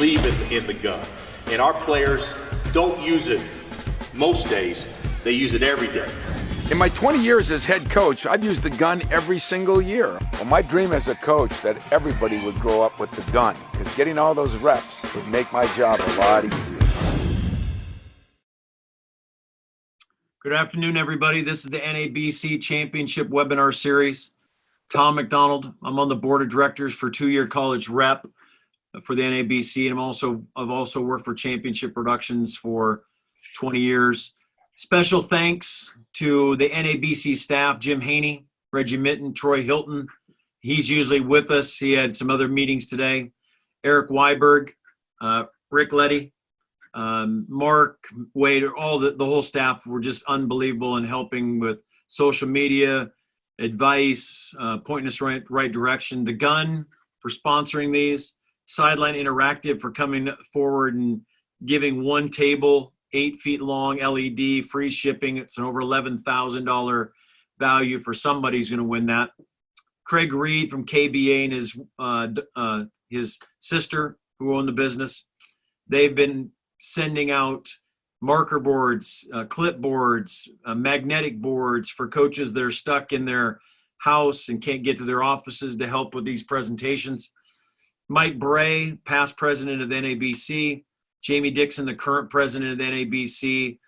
believe in the gun. And our players don't use it most days. They use it every day. In my 20 years as head coach, I've used the gun every single year. Well, my dream as a coach that everybody would grow up with the gun, because getting all those reps would make my job a lot easier. Good afternoon, everybody. This is the NABC Championship Webinar Series. Tom McDonald. I'm on the board of directors for two-year college rep for the NABC, and I've also worked for Championship Productions for 20 years. Special thanks to the NABC staff, Jim Haney, Reggie Mitten, Troy Hilton. He's usually with us. He had some other meetings today. Eric Weiberg, Rick Letty, Mark Wade, all the whole staff were just unbelievable in helping with social media, advice, pointing us right direction. The Gun for sponsoring these. Sideline Interactive for coming forward and giving one table, 8 feet long, LED, free shipping. It's an over $11,000 value for somebody who's going to win that. Craig Reed from KBA and his sister who own the business. They've been sending out marker boards, clipboards, magnetic boards for coaches that are stuck in their house and can't get to their offices to help with these presentations. Mike Bray, past president of the NABC, Jamie Dixon, the current president of the NABC.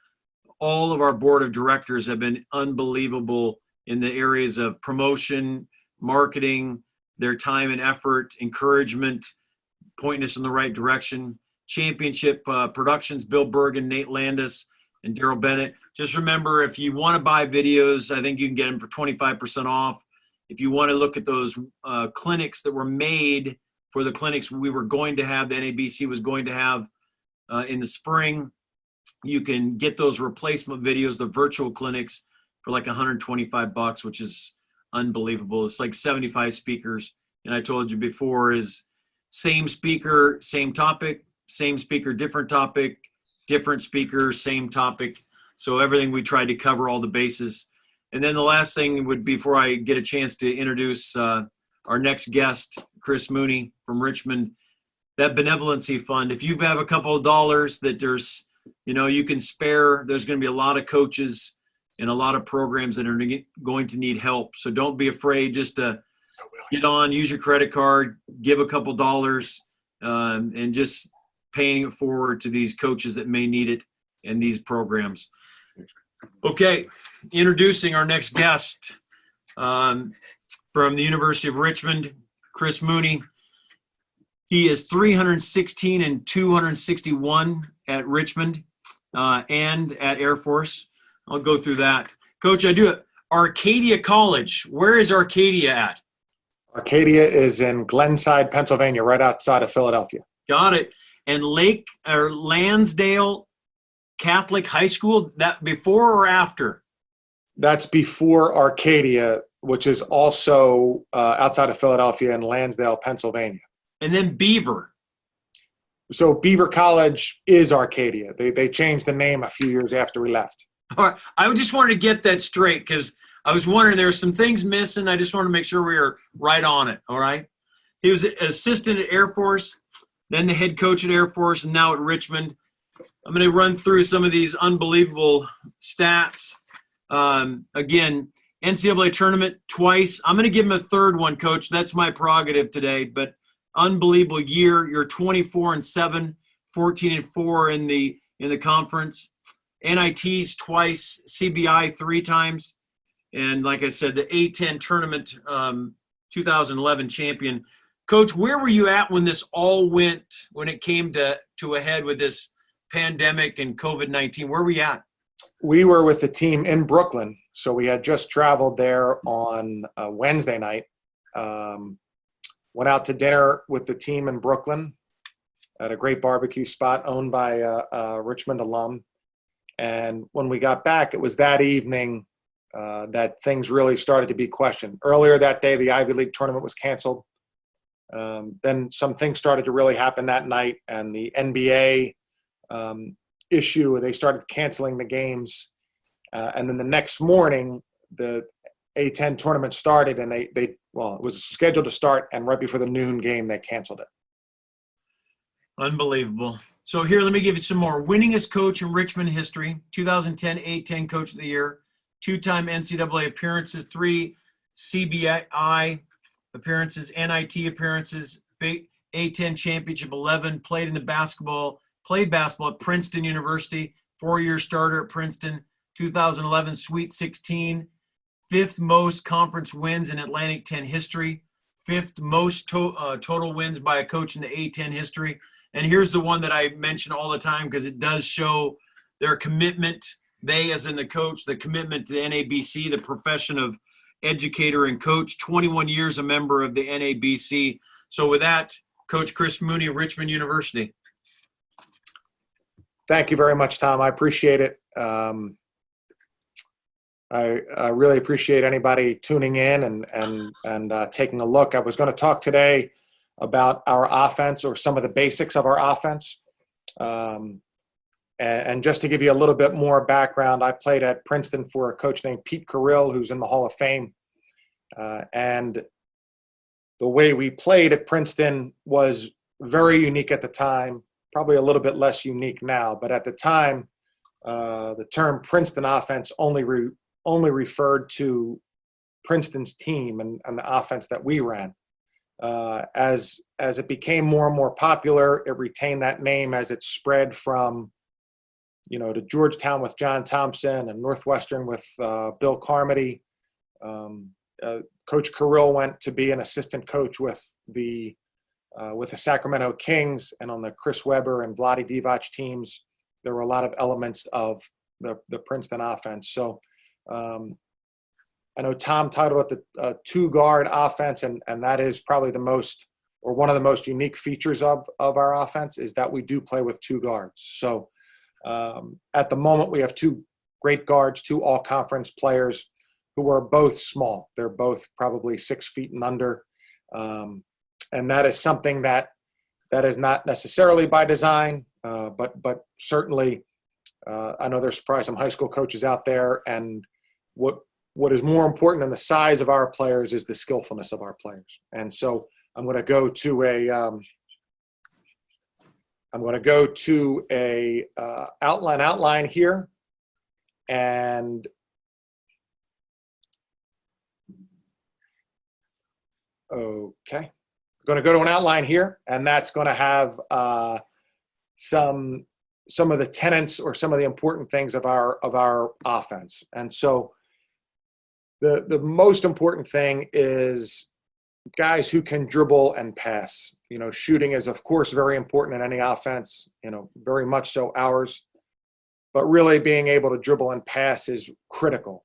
All of our board of directors have been unbelievable in the areas of promotion, marketing, their time and effort, encouragement, pointing us in the right direction. Championship Productions, Bill Bergen, Nate Landis, and Daryl Bennett. Just remember, if you want to buy videos, I think you can get them for 25% off. If you want to look at those clinics that were made for the clinics we were going to have, the NABC was going to have in the spring, you can get those replacement videos, the virtual clinics, for like $125, which is unbelievable. It's like 75 speakers. And I told you before, is same speaker, same topic, same speaker, different topic, different speaker, same topic. So everything we tried to cover all the bases. And then the last thing would be, before I get a chance to introduce our next guest, Chris Mooney from Richmond, that benevolency fund. If you have a couple of dollars that you can spare, there's going to be a lot of coaches and a lot of programs that are going to need help. So don't be afraid just to get on, use your credit card, give a couple dollars, and just paying it forward to these coaches that may need it in these programs. Okay, introducing our next guest from the University of Richmond, Chris Mooney. He is 316 and 261 at Richmond and at Air Force. I'll go through that. Coach, I do it. Arcadia College. Where is Arcadia at? Arcadia is in Glenside, Pennsylvania, right outside of Philadelphia. Got it. And Lansdale Catholic High School, that before or after? That's before Arcadia, which is also outside of Philadelphia in Lansdale, Pennsylvania. And then Beaver. So Beaver College is Arcadia. They changed the name a few years after we left. All right. I just wanted to get that straight because I was wondering, there were some things missing. I just wanted to make sure we were right on it. All right. He was an assistant at Air Force, then the head coach at Air Force, and now at Richmond. I'm going to run through some of these unbelievable stats. Again, NCAA tournament twice. I'm going to give him a third one, Coach. That's my prerogative today. But unbelievable year. You're 24-7, 14-4 in the conference. NITs twice, CBI 3 times. And like I said, the A10 tournament 2011 champion. Coach, where were you at when this all went, when it came to a head with this pandemic and COVID-19? Where were you at? We were with the team in Brooklyn. So we had just traveled there on Wednesday night. Went out to dinner with the team in Brooklyn at a great barbecue spot owned by a Richmond alum. And when we got back, it was that evening that things really started to be questioned. Earlier that day, the Ivy League tournament was canceled. Then some things started to really happen that night, and the NBA issue, they started canceling the games. And then the next morning, the A10 tournament started, and it was scheduled to start, and right before the noon game, they canceled it. Unbelievable. So here, let me give you some more. Winningest coach in Richmond history, 2010 A-10 Coach of the Year, 2-time NCAA appearances, 3 CBI appearances, NIT appearances, A-10 championship 11, played basketball at Princeton University, 4-year starter at Princeton, 2011 Sweet 16, 5th most conference wins in Atlantic 10 history, 5th most total wins by a coach in the A-10 history. And here's the one that I mention all the time because it does show their commitment, they as in the coach, the commitment to the NABC, the profession of educator and coach, 21 years a member of the NABC. So with that, Coach Chris Mooney of Richmond University. Thank you very much, Tom. I appreciate it. I really appreciate anybody tuning in and taking a look. I was going to talk today about our offense or some of the basics of our offense. And just to give you a little bit more background, I played at Princeton for a coach named Pete Carrill, who's in the Hall of Fame. And the way we played at Princeton was very unique at the time, probably a little bit less unique now. But at the time, the term Princeton offense only referred to Princeton's team and the offense that we ran. As it became more and more popular, it retained that name as it spread from, to Georgetown with John Thompson and Northwestern with Bill Carmody. Coach Carrill went to be an assistant coach with the Sacramento Kings, and on the Chris Webber and Vlade Divac teams, there were a lot of elements of the Princeton offense. So I know Tom titled it the two-guard offense, and that is probably one of the most unique features of our offense is that we do play with two guards. So at the moment, we have 2 great guards, 2 all-conference players who are both small. They're both probably 6 feet and under. And that is something that is not necessarily by design, but certainly I know there's probably some high school coaches out there, and what is more important than the size of our players is the skillfulness of our players. And so I'm going to go to a outline here, and okay, I'm going to go to an outline here, and that's going to have some of the tenets or some of the important things of our offense. And so the most important thing is guys who can dribble and pass. Shooting is, of course, very important in any offense, very much so ours. But really being able to dribble and pass is critical.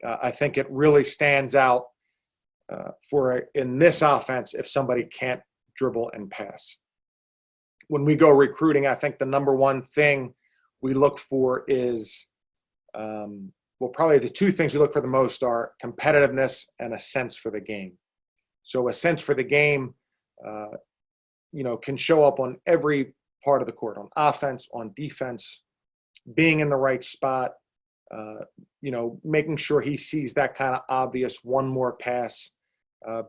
I think it really stands out in this offense if somebody can't dribble and pass. When we go recruiting, I think the number one thing we look for is probably the 2 things we look for the most are competitiveness and a sense for the game. So a sense for the game, can show up on every part of the court, on offense, on defense, being in the right spot, making sure he sees that kind of obvious one more pass,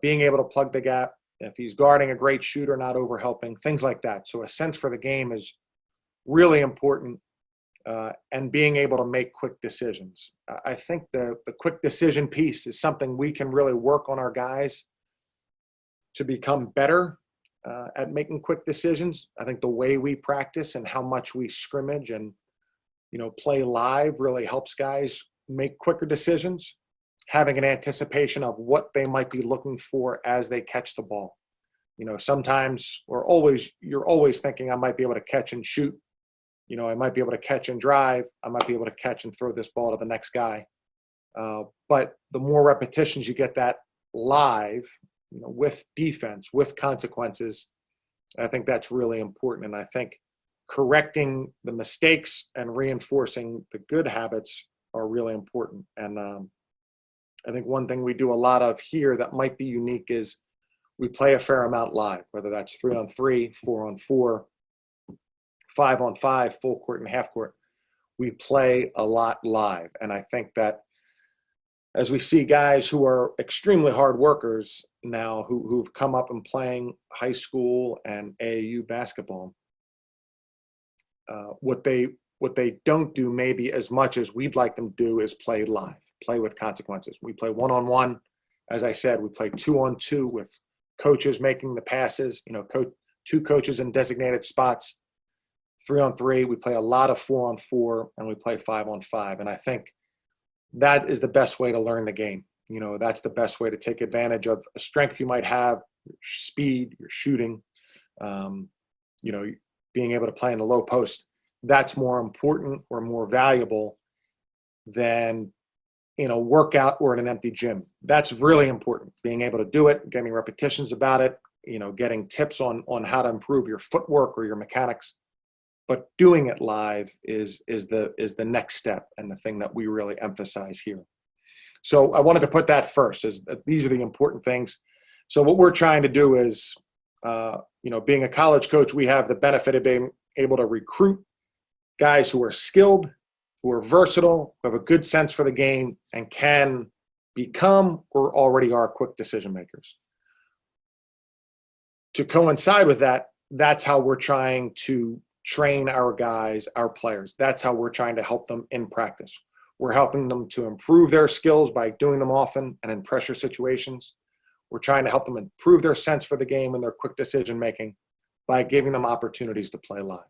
being able to plug the gap. If he's guarding a great shooter, not overhelping, things like that. So a sense for the game is really important. And being able to make quick decisions. I think the quick decision piece is something we can really work on our guys to become better at making quick decisions. I think the way we practice and how much we scrimmage and, play live really helps guys make quicker decisions, having an anticipation of what they might be looking for as they catch the ball. Sometimes you're always thinking I might be able to catch and shoot. I might be able to catch and drive. I might be able to catch and throw this ball to the next guy. But the more repetitions you get that live, with defense, with consequences, I think that's really important. And I think correcting the mistakes and reinforcing the good habits are really important. And I think one thing we do a lot of here that might be unique is we play a fair amount live, whether that's 3-on-3, 4-on-4, 5-on-5, full court and half court. We play a lot live. And I think that as we see guys who are extremely hard workers now who've come up and playing high school and AAU basketball, What they don't do maybe as much as we'd like them to do is play live, play with consequences. We play one-on-one. As I said, we play 2-on-2 with coaches making the passes, two coaches in designated spots. 3-on-3, we play a lot of 4-on-4, and we play 5-on-5. And I think that is the best way to learn the game. That's the best way to take advantage of a strength you might have, your speed, your shooting, being able to play in the low post. That's more important or more valuable than in a workout or in an empty gym. That's really important. Being able to do it, getting repetitions about it, getting tips on how to improve your footwork or your mechanics. But doing it live is the next step, and the thing that we really emphasize here. So I wanted to put that first, is that these are the important things. So what we're trying to do is, being a college coach, we have the benefit of being able to recruit guys who are skilled, who are versatile, who have a good sense for the game, and can become or already are quick decision makers. To coincide with that, that's how we're trying to train our guys, our players. That's how we're trying to help them in practice. We're helping them to improve their skills by doing them often and in pressure situations. We're trying to help them improve their sense for the game and their quick decision making by giving them opportunities to play live.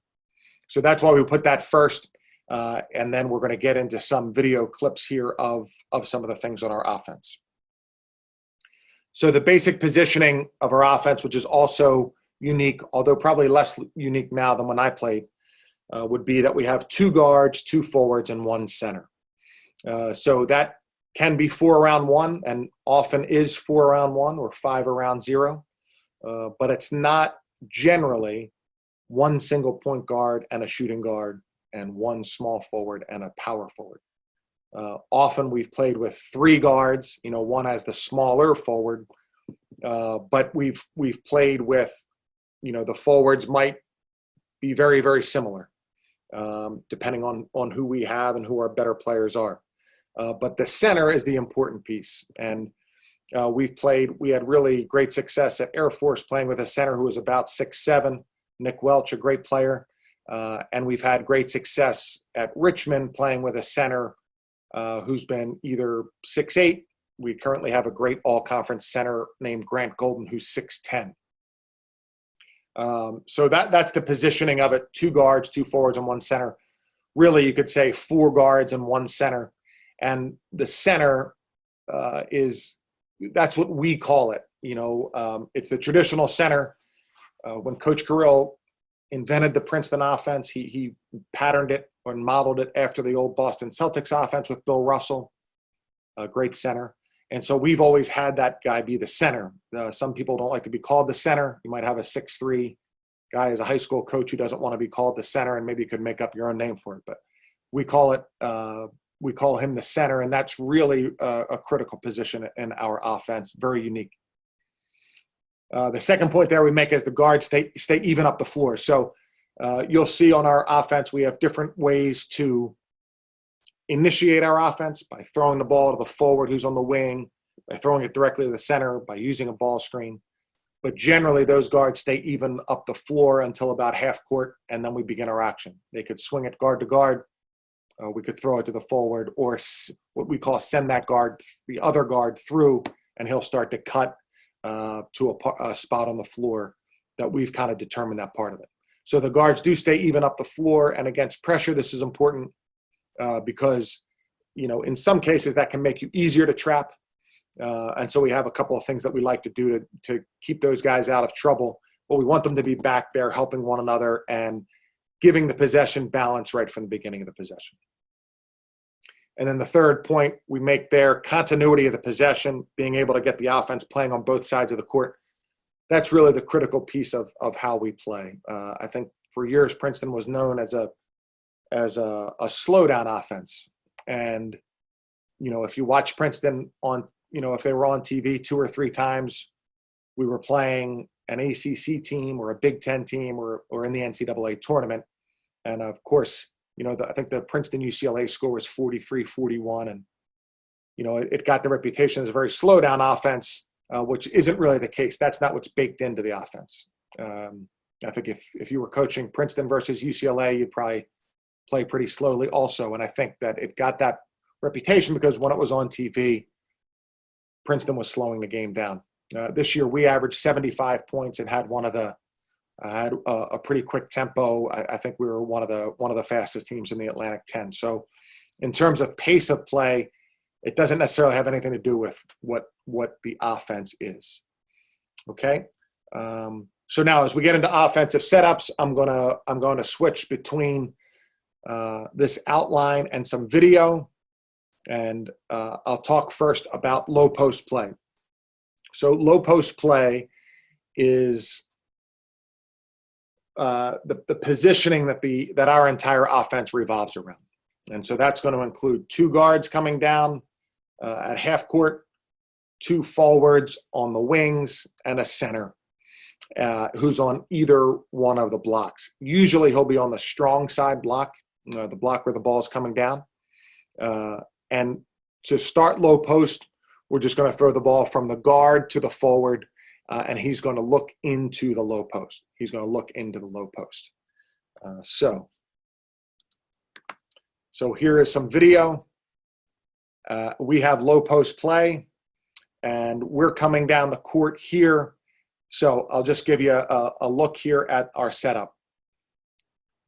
So that's why we put that first. And then we're going to get into some video clips here of some of the things on our offense. So the basic positioning of our offense, which is also unique, although probably less unique now than when I played, would be that we have 2 guards, 2 forwards, and 1 center. So that can be 4 around 1, and often is 4 around 1 or 5 around 0. But it's not generally 1 single point guard and a shooting guard and 1 small forward and a power forward. Often we've played with 3 guards, one as the smaller forward, but we've played with, the forwards might be very, very similar, depending on who we have and who our better players are. But the center is the important piece. And we had really great success at Air Force playing with a center who was about 6'7", Nick Welch, a great player. And we've had great success at Richmond playing with a center who's been either 6'8". We currently have a great all-conference center named Grant Golden, who's 6'10". So that's the positioning of it: 2 guards, 2 forwards, and 1 center. Really, you could say 4 guards and 1 center. And the center that's what we call it. It's the traditional center. When Coach Carrill invented the Princeton offense, he patterned it or modeled it after the old Boston Celtics offense with Bill Russell, a great center. And so we've always had that guy be the center. Some people don't like to be called the center. You might have a 6'3" guy as a high school coach who doesn't want to be called the center, and maybe you could make up your own name for it. But we call him the center, and that's really a critical position in our offense, very unique. The second point there we make is the guards stay even up the floor. So you'll see on our offense we have different ways to initiate our offense: by throwing the ball to the forward who's on the wing, by throwing it directly to the center, by using a ball screen. But generally those guards stay even up the floor until about half court, and then we begin our action. They could swing it guard to guard. We could throw it to the forward, or what we call send the other guard through, and he'll start to cut to a spot on the floor that we've kind of determined that part of it. So the guards do stay even up the floor, and against pressure, this is important because, in some cases that can make you easier to trap. And so we have a couple of things that we like to do to keep those guys out of trouble. But we want them to be back there helping one another and giving the possession balance right from the beginning of the possession. And then the third point we make there, continuity of the possession, being able to get the offense playing on both sides of the court. That's really the critical piece of how we play. I think for years Princeton was known as a slowdown offense. And, if you watch Princeton on, if they were on TV 2 or 3 times, we were playing an ACC team or a Big Ten team or in the NCAA tournament. And of course, I think the Princeton-UCLA score was 43-41. And, it got the reputation as a very slow down offense, which isn't really the case. That's not what's baked into the offense. I think if you were coaching Princeton versus UCLA, you'd probably play pretty slowly also. And I think that it got that reputation because when it was on TV, Princeton was slowing the game down. This year, we averaged 75 points and had had a pretty quick tempo. I think we were one of the fastest teams in the Atlantic 10. So in terms of pace of play, it doesn't necessarily have anything to do with what the offense is. Okay. So now as we get into offensive setups, I'm gonna switch between this outline and some video, and I'll talk first about low post play. So low post play is the positioning that our entire offense revolves around, and so that's going to include 2 guards coming down at half court, 2 forwards on the wings, and a center who's on either one of the blocks. Usually he'll be on the strong side block, the block where the ball's coming down. And to start low post, we're just going to throw the ball from the guard to the forward, and he's going to look into the low post. He's going to look into the low post. So here is some video. We have low post play, and we're coming down the court here. So I'll just give you a look here at our setup.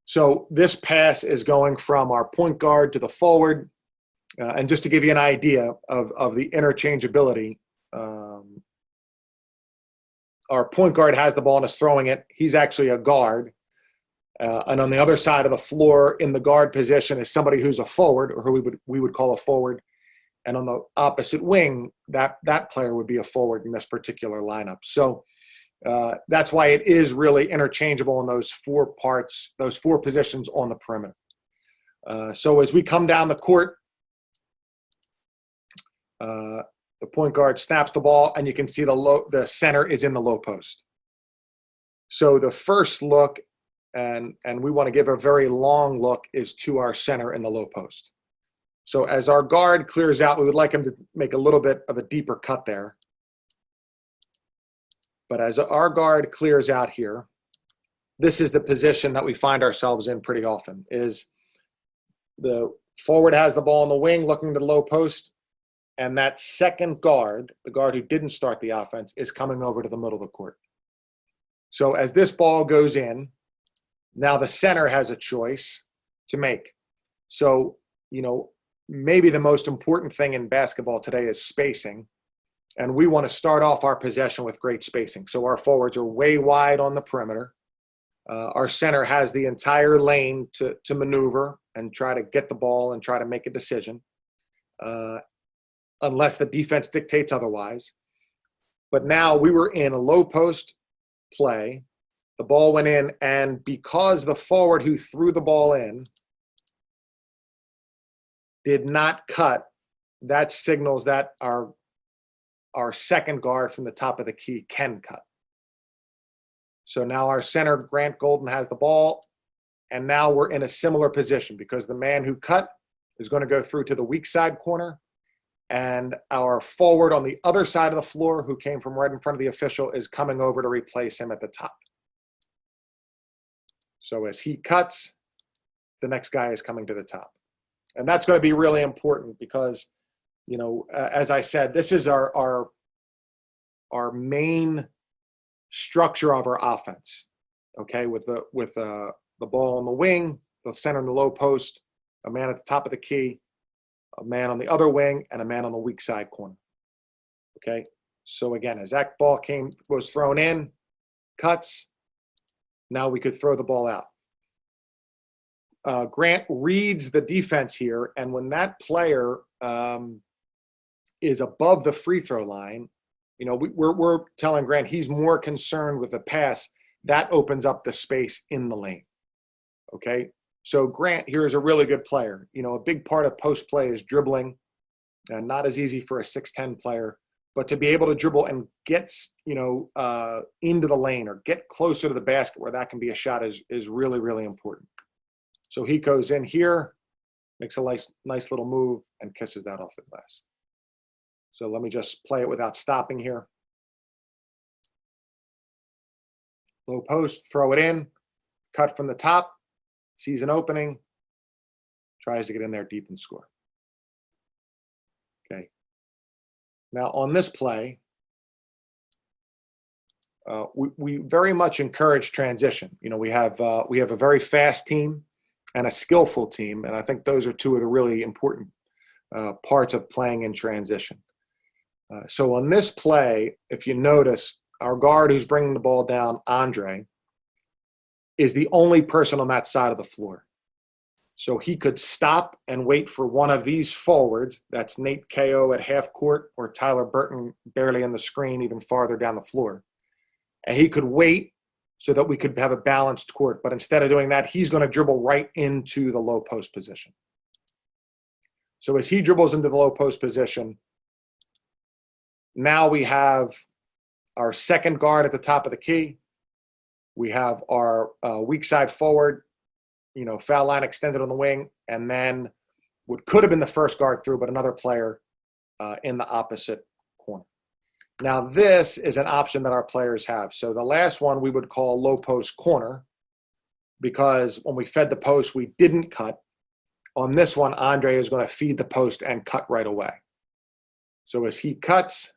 So this pass is going from our point guard to the forward. And just to give you an idea of the interchangeability, our point guard has the ball and is throwing it. He's actually a guard. And on the other side of the floor in the guard position is somebody who's a forward, or who we would call a forward. And on the opposite wing, that player would be a forward in this particular lineup. So that's why it is really interchangeable in those 4 parts, those 4 positions on the perimeter. So as we come down the court, the point guard snaps the ball, and you can see the center is in the low post. So the first look, and we want to give a very long look, is to our center in the low post. So as our guard clears out, we would like him to make a little bit of a deeper cut there. But as our guard clears out here, this is the position that we find ourselves in pretty often, is the forward has the ball in the wing looking to the low post, and that second guard, the guard who didn't start the offense, is coming over to the middle of the court. So as this ball goes in, now the center has a choice to make. So, maybe the most important thing in basketball today is spacing. And we want to start off our possession with great spacing. So our forwards are way wide on the perimeter. Our center has the entire lane to maneuver and try to get the ball and try to make a decision, unless the defense dictates otherwise. But now we were in a low post play. The ball went in, and because the forward who threw the ball in did not cut, that signals that our second guard from the top of the key can cut. So now our center, Grant Golden, has the ball, and now we're in a similar position because the man who cut is going to go through to the weak side corner, and our forward on the other side of the floor, who came from right in front of the official, is coming over to replace him at the top. So as he cuts, the next guy is coming to the top. And that's going to be really important because, as I said, this is our main structure of our offense. Okay, with the ball on the wing, the center in the low post, a man at the top of the key, a man on the other wing, and a man on the weak side corner. Okay, so again, as that ball was thrown in, cuts, now we could throw the ball out. Grant reads the defense here, and when that player is above the free throw line, we're telling Grant he's more concerned with the pass. That opens up the space in the lane. Okay, so Grant here is a really good player. A big part of post play is dribbling, and not as easy for a 6'10" player, but to be able to dribble and get into the lane or get closer to the basket where that can be a shot is really, really important. So he goes in here, makes a nice little move, and kisses that off the glass. So let me just play it without stopping here. Low post, throw it in, cut from the top, sees an opening, tries to get in there deep and score. Okay. Now on this play, we very much encourage transition. You know, we have a very fast team and a skillful team, and I think those are two of the really important parts of playing in transition. So on this play, if you notice, our guard who's bringing the ball down, Andre, is the only person on that side of the floor. So he could stop and wait for one of these forwards, that's Nate Ko at half court or Tyler Burton barely in the screen, even farther down the floor. And he could wait so that we could have a balanced court. But instead of doing that, he's going to dribble right into the low post position. So as he dribbles into the low post position, now we have our second guard at the top of the key. We have our weak side forward, you know, foul line extended on the wing, and then what could have been the first guard through, but another player in the opposite corner. Now, this is an option that our players have. So the last one we would call low post corner, because when we fed the post, we didn't cut. On this one, Andre is going to feed the post and cut right away. So as he cuts,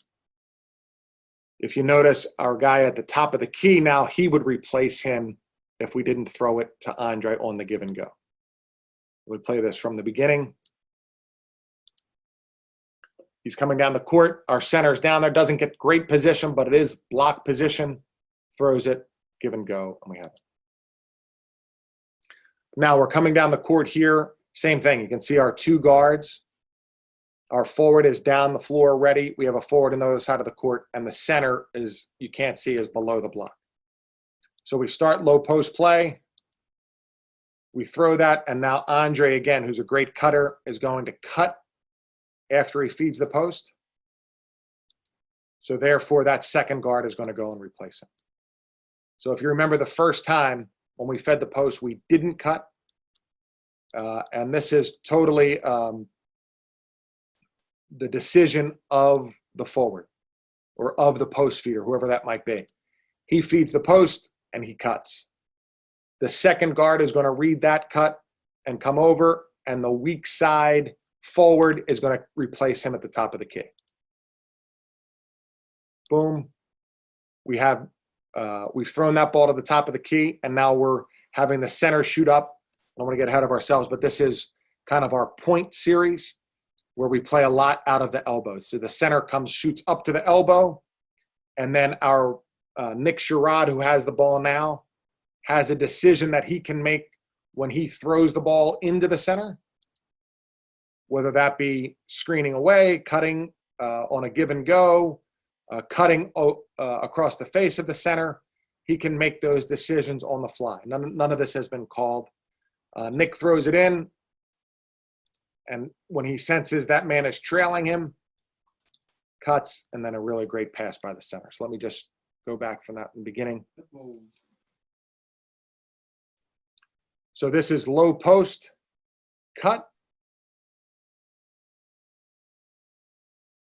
if you notice, our guy at the top of the key now, he would replace him if we didn't throw it to Andre on the give and go. We'll play this from the beginning. He's coming down the court. Our center's down there. Doesn't get great position, but it is block position. Throws it, give and go, and we have it. Now we're coming down the court here. Same thing. You can see our two guards. Our forward is down the floor ready. We have a forward on the other side of the court, and the center is, you can't see, is below the block. So we start low post play. We throw that, and now Andre, again, who's a great cutter, is going to cut after he feeds the post. So therefore, that second guard is going to go and replace him. So if you remember the first time when we fed the post, we didn't cut. And this is totally the decision of the forward or of the post feeder, whoever that might be. He feeds the post and he cuts. The second guard is going to read that cut and come over, and the weak side forward is going to replace him at the top of the key. Boom. We've thrown that ball to the top of the key, and now we're having the center shoot up. I don't want to get ahead of ourselves, but this is kind of our point series where we play a lot out of the elbows. So the center shoots up to the elbow, and then our Nick Sherrod, who has the ball now, has a decision that he can make when he throws the ball into the center, whether that be screening away, cutting on a give and go, cutting across the face of the center. He can make those decisions on the fly. None of this has been called. Nick throws it in, and when he senses that man is trailing him, cuts, and then a really great pass by the center. So let me just go back from that in the beginning. So this is low post, cut.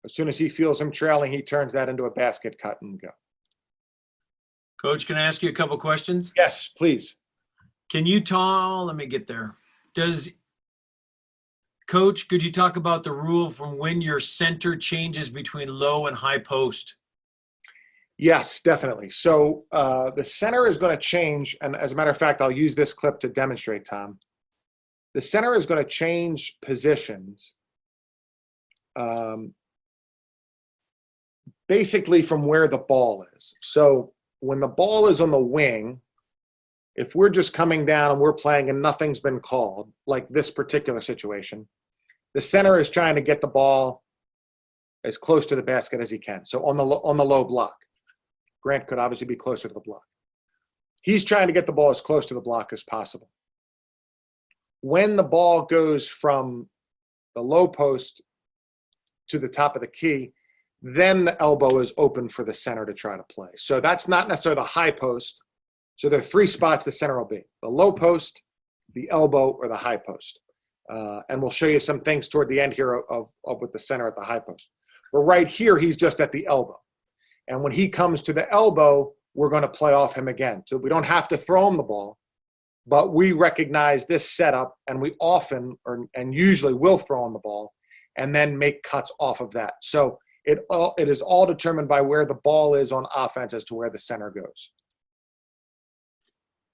As soon as he feels him trailing, he turns that into a basket cut and go. Coach, can I ask you a couple questions? Yes, please. Can you let me get there. Coach, could you talk about the rule from when your center changes between low and high post? Yes, definitely. So the center is going to change, and as a matter of fact, I'll use this clip to demonstrate, Tom. The center is going to change positions basically from where the ball is. So when the ball is on the wing, if we're just coming down and we're playing and nothing's been called, like this particular situation, the center is trying to get the ball as close to the basket as he can. So on the low block. Grant could obviously be closer to the block. He's trying to get the ball as close to the block as possible. When the ball goes from the low post to the top of the key, then the elbow is open for the center to try to play. So that's not necessarily the high post. So there are three spots the center will be: the low post, the elbow, or the high post. And we'll show you some things toward the end here of with the center at the high post. But right here, he's just at the elbow. And when he comes to the elbow, we're going to play off him again. So we don't have to throw him the ball, but we recognize this setup, and we often and usually will throw him the ball and then make cuts off of that. So it is all determined by where the ball is on offense as to where the center goes.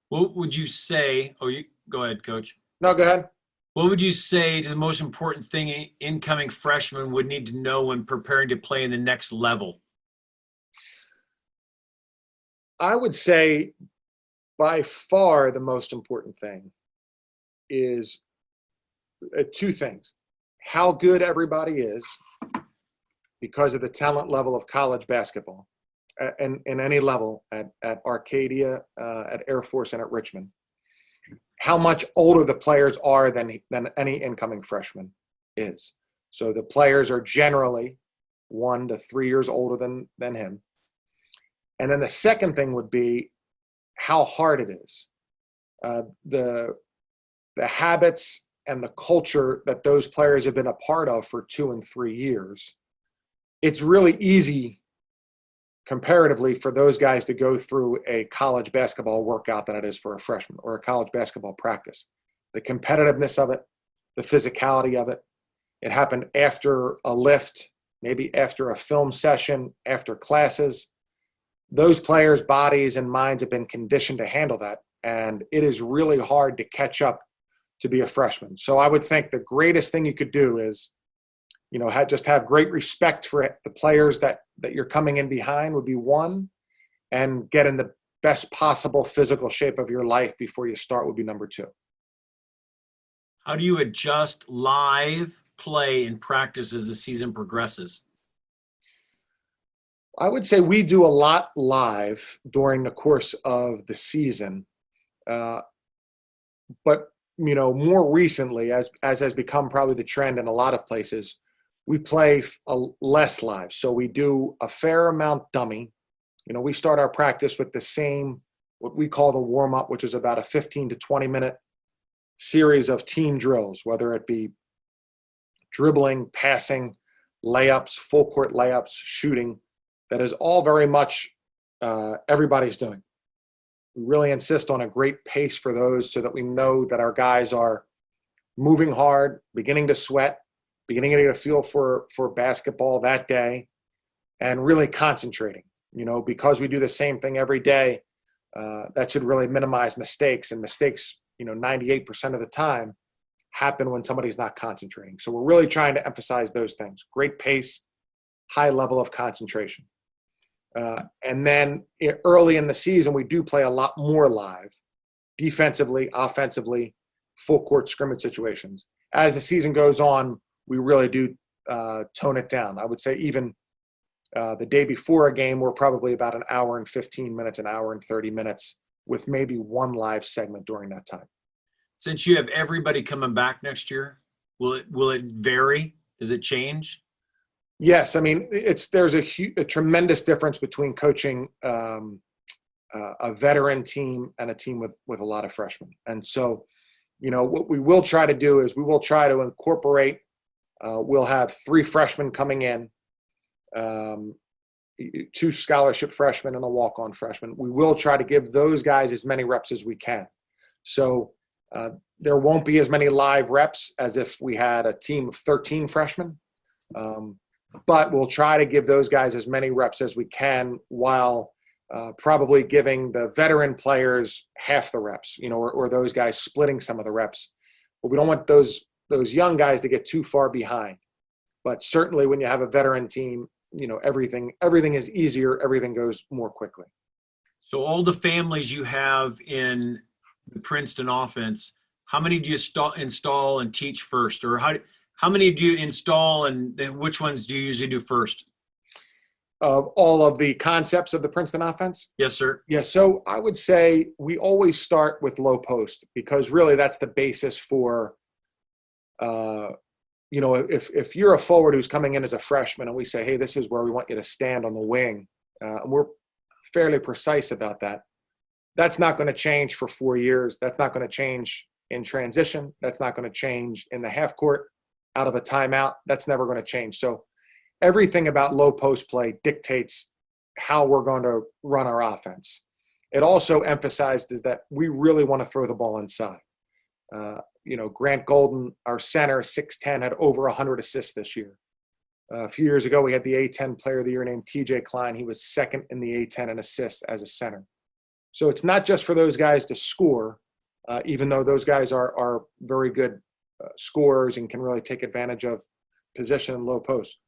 What would you say? Go ahead, Coach. No, go ahead. What would you say to the most important thing incoming freshmen would need to know when preparing to play in the next level? I would say by far the most important thing is two things. How good everybody is because of the talent level of college basketball and in any level at Arcadia, at Air Force, and at Richmond. How much older the players are than any incoming freshman is. So the players are generally 1 to 3 years older than him. And then the second thing would be how hard it is. The habits and the culture that those players have been a part of for 2 and 3 years. It's really easy comparatively for those guys to go through a college basketball workout than it is for a freshman, or a college basketball practice. The competitiveness of it, the physicality of it. It happened after a lift, maybe after a film session, after classes. Those players' bodies and minds have been conditioned to handle that, and it is really hard to catch up to be a freshman. So I would think the greatest thing you could do is, just have great respect for the players that you're coming in behind would be one, and get in the best possible physical shape of your life before you start would be number 2. How do you adjust live play and practice as the season progresses? I would say we do a lot live during the course of the season. But, more recently, as has become probably the trend in a lot of places, we play less live. So we do a fair amount dummy. We start our practice with the same, what we call the warm-up, which is about a 15 to 20-minute series of team drills, whether it be dribbling, passing, layups, full court layups, shooting. That is all very much everybody's doing. We really insist on a great pace for those so that we know that our guys are moving hard, beginning to sweat, beginning to get a feel for basketball that day, and really concentrating. Because we do the same thing every day, that should really minimize mistakes. And mistakes, 98% of the time happen when somebody's not concentrating. So we're really trying to emphasize those things. Great pace, high level of concentration. And then early in the season, we do play a lot more live, defensively, offensively, full court scrimmage situations. As the season goes on, we really do tone it down. I would say even the day before a game, we're probably about an hour and 15 minutes, an hour and 30 minutes, with maybe one live segment during that time. Since you have everybody coming back next year, will it vary? Does it change? Yes, I mean there's a tremendous difference between coaching a veteran team and a team with a lot of freshmen. And so, what we will try to do is we will try to incorporate. We'll have 3 freshmen coming in, 2 scholarship freshmen and a walk-on freshman. We will try to give those guys as many reps as we can. So there won't be as many live reps as if we had a team of 13 freshmen. But we'll try to give those guys as many reps as we can, while probably giving the veteran players half the reps, or those guys splitting some of the reps. But we don't want those young guys to get too far behind. But certainly when you have a veteran team, everything is easier. Everything goes more quickly. So all the families you have in the Princeton offense, how many do you install and teach first? Or how many do you install, and which ones do you usually do first? All of the concepts of the Princeton offense? Yes, sir. Yeah, so I would say we always start with low post, because really that's the basis for, if you're a forward who's coming in as a freshman and we say, hey, this is where we want you to stand on the wing, and we're fairly precise about that, that's not going to change for 4 years. That's not going to change in transition. That's not going to change in the half court, out of a timeout. That's never going to change. So everything about low post play dictates how we're going to run our offense. It also emphasized is that we really want to throw the ball inside. Grant Golden, our center, 6'10", had over 100 assists this year. A few years ago, we had the A10 Player of the Year named TJ Klein. He was second in the A10 in assists as a center. So it's not just for those guys to score, even though those guys are very good scorers and can really take advantage of position and low post.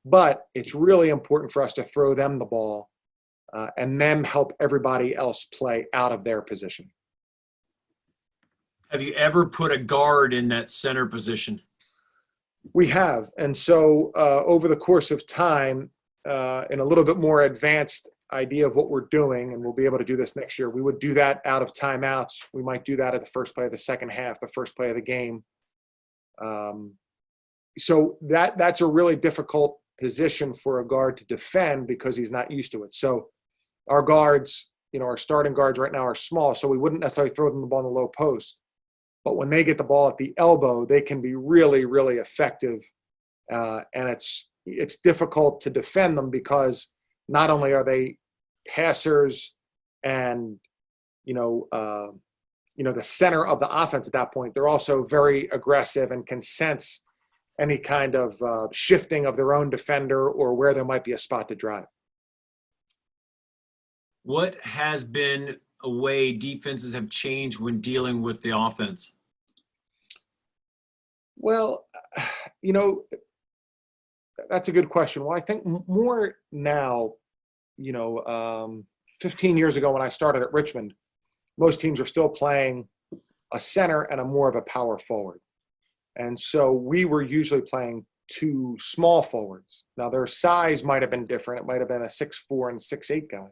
But it's really important for us to throw them the ball and then help everybody else play out of their position. Have you ever put a guard in that center position? We have. And so over the course of time, in a little bit more advanced idea of what we're doing, and we'll be able to do this next year, we would do that out of timeouts. We might do that at the first play of the second half, the first play of the game. So that's a really difficult position for a guard to defend because he's not used to it. So our guards, our starting guards right now are small, so we wouldn't necessarily throw them the ball in the low post. But when they get the ball at the elbow, they can be really, really effective. And it's difficult to defend them because not only are they passers and, the center of the offense at that point, they're also very aggressive and can sense any kind of shifting of their own defender or where there might be a spot to drive. What has been a way defenses have changed when dealing with the offense? Well, that's a good question. Well, I think more now, 15 years ago when I started at Richmond, most teams are still playing a center and a more of a power forward. And so we were usually playing two small forwards. Now their size might have been different. It might have been a 6'4" and 6'8" guy.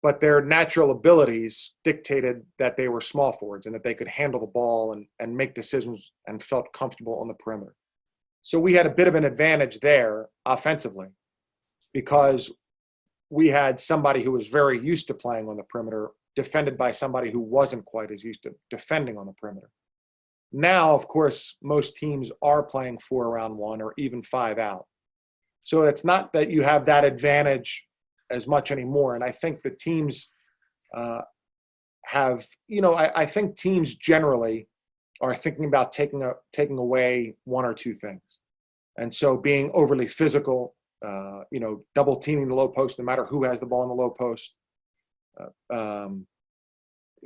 But their natural abilities dictated that they were small forwards and that they could handle the ball and make decisions and felt comfortable on the perimeter. So we had a bit of an advantage there offensively because we had somebody who was very used to playing on the perimeter defended by somebody who wasn't quite as used to defending on the perimeter. Now, of course, most teams are playing 4-around-1 or even 5 out. So it's not that you have that advantage as much anymore. And I think the teams I think teams generally are thinking about taking away one or two things. And so being overly physical, double teaming the low post, no matter who has the ball in the low post,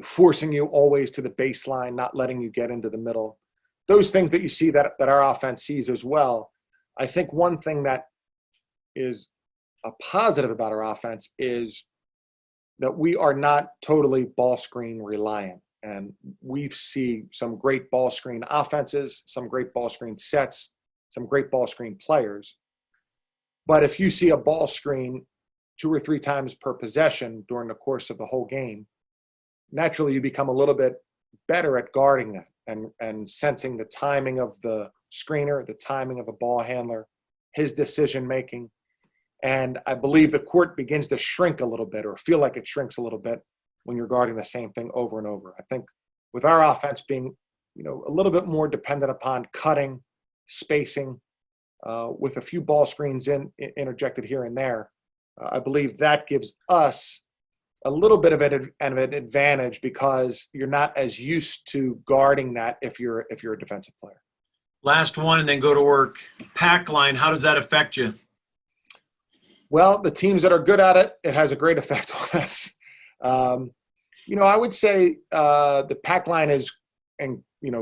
forcing you always to the baseline, not letting you get into the middle. Those things that you see that our offense sees as well. I think one thing that is a positive about our offense is that we are not totally ball screen reliant. And we see some great ball screen offenses, some great ball screen sets, some great ball screen players. But if you see a ball screen 2 or 3 times per possession during the course of the whole game, naturally you become a little bit better at guarding that and sensing the timing of the screener, the timing of the ball handler, his decision making. And I believe the court begins to shrink a little bit or feel like it shrinks a little bit when you're guarding the same thing over and over. I think with our offense being, a little bit more dependent upon cutting, spacing, with a few ball screens interjected here and there, I believe that gives us a little bit of an advantage because you're not as used to guarding that if you're a defensive player. Last one and then go to work. Pack line, how does that affect you? Well, the teams that are good at it, it has a great effect on us. I would say the pack line is,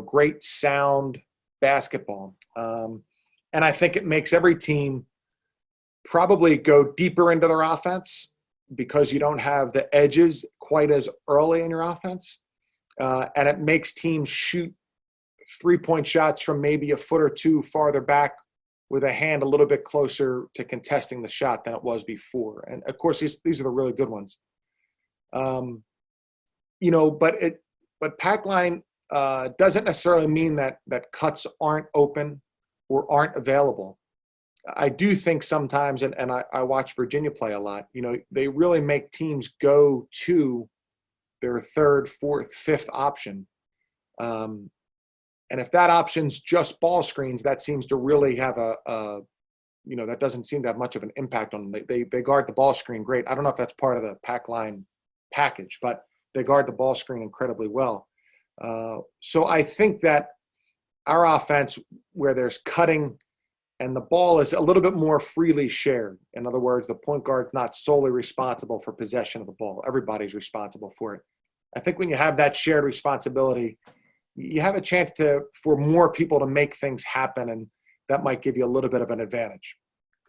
great sound basketball. And I think it makes every team probably go deeper into their offense because you don't have the edges quite as early in your offense. And it makes teams shoot 3-point shots from maybe a foot or two farther back with a hand a little bit closer to contesting the shot than it was before. And of course, these are the really good ones. But pack line doesn't necessarily mean that cuts aren't open or aren't available. I do think sometimes, and I watch Virginia play a lot, they really make teams go to their 3rd, 4th, 5th option. And if that option's just ball screens, that seems to really have a that doesn't seem to have much of an impact on them. They guard the ball screen great. I don't know if that's part of the pack line package, but they guard the ball screen incredibly well. So I think that our offense, where there's cutting and the ball is a little bit more freely shared. In other words, the point guard's not solely responsible for possession of the ball. Everybody's responsible for it. I think when you have that shared responsibility, you have a chance for more people to make things happen, and that might give you a little bit of an advantage.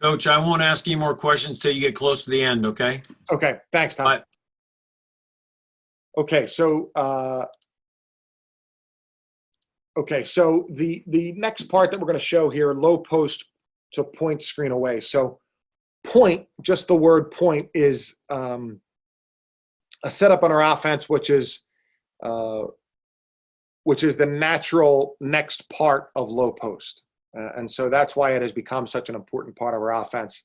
Coach, I won't ask you more questions till you get close to the end, okay? Okay, thanks, Tom. Bye. Okay, so the next part that we're going to show here, low post to point screen away. So point, just the word point, is a setup on our offense, which is the natural next part of low post. And so that's why it has become such an important part of our offense.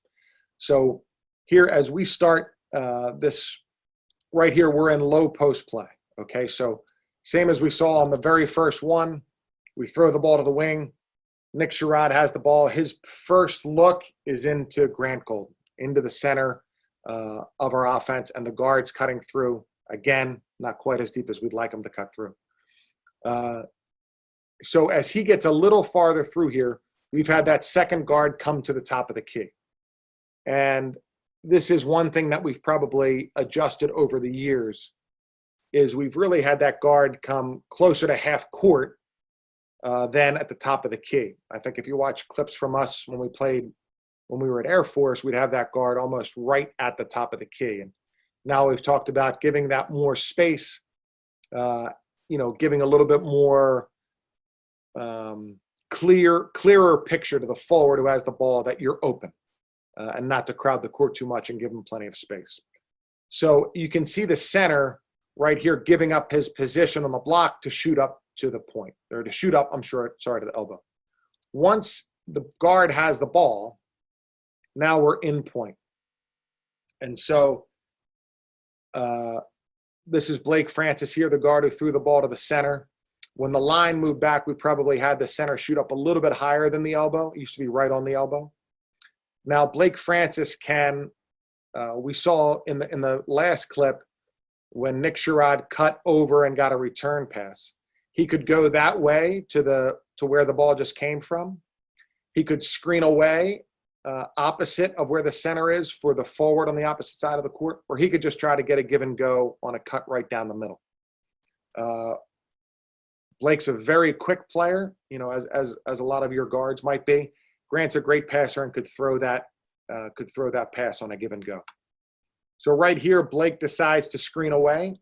So here, as we start this right here, we're in low post play. Okay, so same as we saw on the very first one, we throw the ball to the wing. Nick Sherrod has the ball. His first look is into Grant Golden, into the center of our offense, and the guard's cutting through. Again, not quite as deep as we'd like him to cut through. So as he gets a little farther through here, we've had that second guard come to the top of the key. And this is one thing that we've probably adjusted over the years, is we've really had that guard come closer to half court than at the top of the key. I think if you watch clips from us when we were at Air Force, we'd have that guard almost right at the top of the key. And now we've talked about giving that more space, giving a little bit more clearer picture to the forward who has the ball that you're open, and not to crowd the court too much and give him plenty of space. So you can see the center right here giving up his position on the block to shoot up to the point, or to shoot up, to the elbow. Once the guard has the ball, now we're in point. And so this is Blake Francis here, the guard who threw the ball to the center. When the line moved back, we probably had the center shoot up a little bit higher than the elbow. It used to be right on the elbow. Now Blake Francis we saw in the last clip when Nick Sherrod cut over and got a return pass. He could go that way to where the ball just came from. He could screen away opposite of where the center is for the forward on the opposite side of the court, or he could just try to get a give and go on a cut right down the middle. Blake's a very quick player, as a lot of your guards might be. Grant's a great passer and could throw that pass on a give and go. So right here, Blake decides to screen away.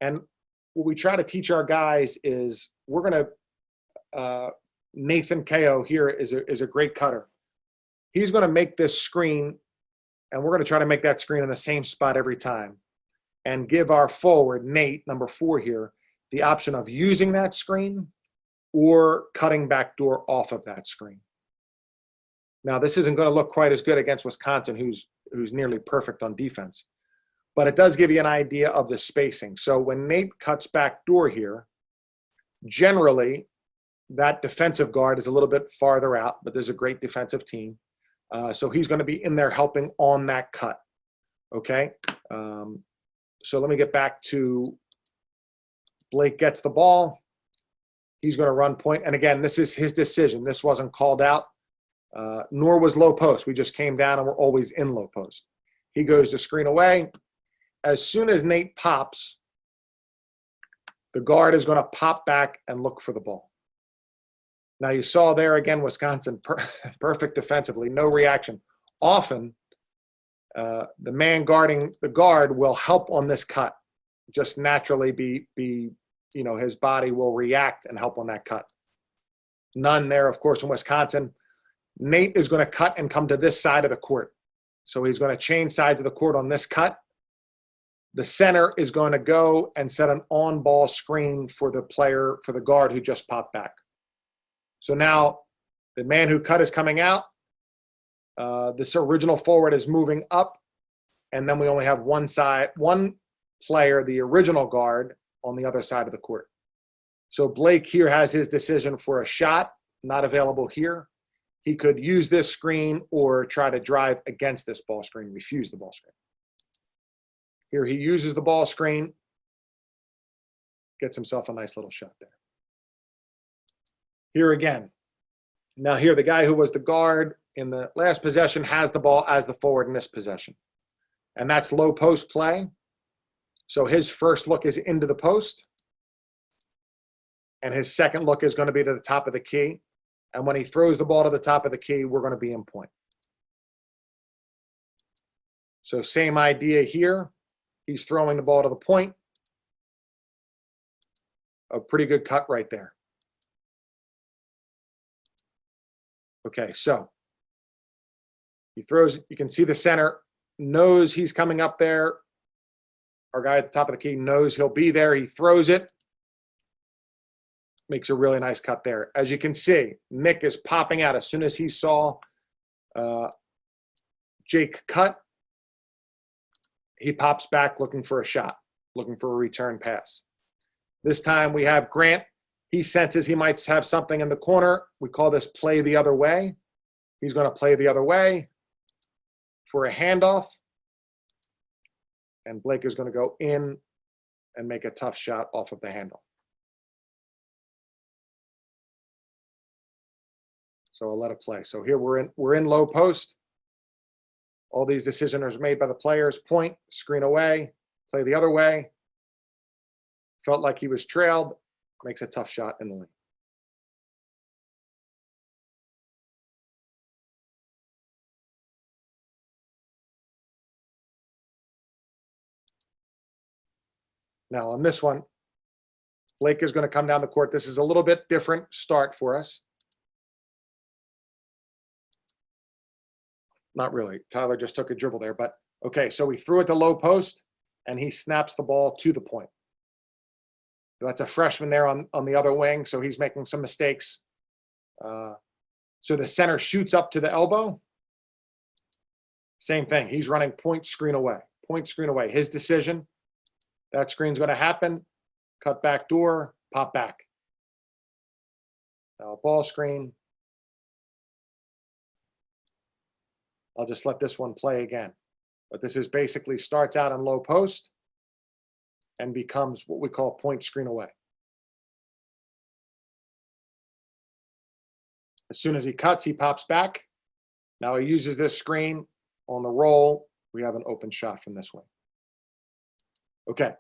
And what we try to teach our guys is we're going to Nathan Ko here is a great cutter. He's going to make this screen, and we're going to try to make that screen in the same spot every time, and give our forward, Nate, number 4 here, the option of using that screen or cutting back door off of that screen. Now, this isn't going to look quite as good against Wisconsin, who's nearly perfect on defense, but it does give you an idea of the spacing. So when Nate cuts back door here, generally that defensive guard is a little bit farther out, but there's a great defensive team. So he's going to be in there helping on that cut. Okay. So let me get back to Blake gets the ball. He's going to run point. And again, this is his decision. This wasn't called out, nor was low post. We just came down and we're always in low post. He goes to screen away. As soon as Nate pops, the guard is going to pop back and look for the ball. Now you saw there again, Wisconsin, perfect defensively, no reaction. Often, the man guarding the guard will help on this cut. Just naturally his body will react and help on that cut. None there, of course, in Wisconsin. Nate is going to cut and come to this side of the court. So he's going to change sides of the court on this cut. The center is going to go and set an on-ball screen for the guard who just popped back. So now the man who cut is coming out. This original forward is moving up. And then we only have one player, the original guard, on the other side of the court. So Blake here has his decision for a shot, not available here. he could use this screen or try to drive against this ball screen, refuse the ball screen. Here he uses the ball screen, gets himself a nice little shot there. Here again. Now here, the guy who was the guard in the last possession has the ball as the forward in this possession. And that's low post play. So his first look is into the post. And his second look is going to be to the top of the key. And when he throws the ball to the top of the key, we're going to be in point. So same idea here. He's throwing the ball to the point. A pretty good cut right there. Okay, so he throws, you can see the center knows he's coming up there. Our guy at the top of the key knows he'll be there. He throws it. Makes a really nice cut there. As you can see, Nick is popping out as soon as he saw Jake cut. He pops back looking for a shot, looking for a return pass. This time we have Grant. He senses he might have something in the corner. We call this play the other way. He's going to play the other way for a handoff. And Blake is going to go in and make a tough shot off of the handle. So I'll let it play. So here we're in low post. All these decisions are made by the players. Point, screen away, play the other way. Felt like he was trailed. Makes a tough shot in the lane. Now on this one, Blake is going to come down the court. This is a little bit different start for us. Not really. Tyler just took a dribble there, but okay. So we threw it to low post and he snaps the ball to the point. That's a freshman there on the other wing, so he's making some mistakes. So the center shoots up to the elbow. Same thing. He's running point, screen away. Point, screen away. His decision. That screen's going to happen. Cut back door, pop back. Now ball screen. I'll just let this one play again. But this is basically starts out in low post and becomes what we call point, screen away. As soon as he cuts, he pops back. Now he uses this screen on the roll. We have an open shot from this way. Okay.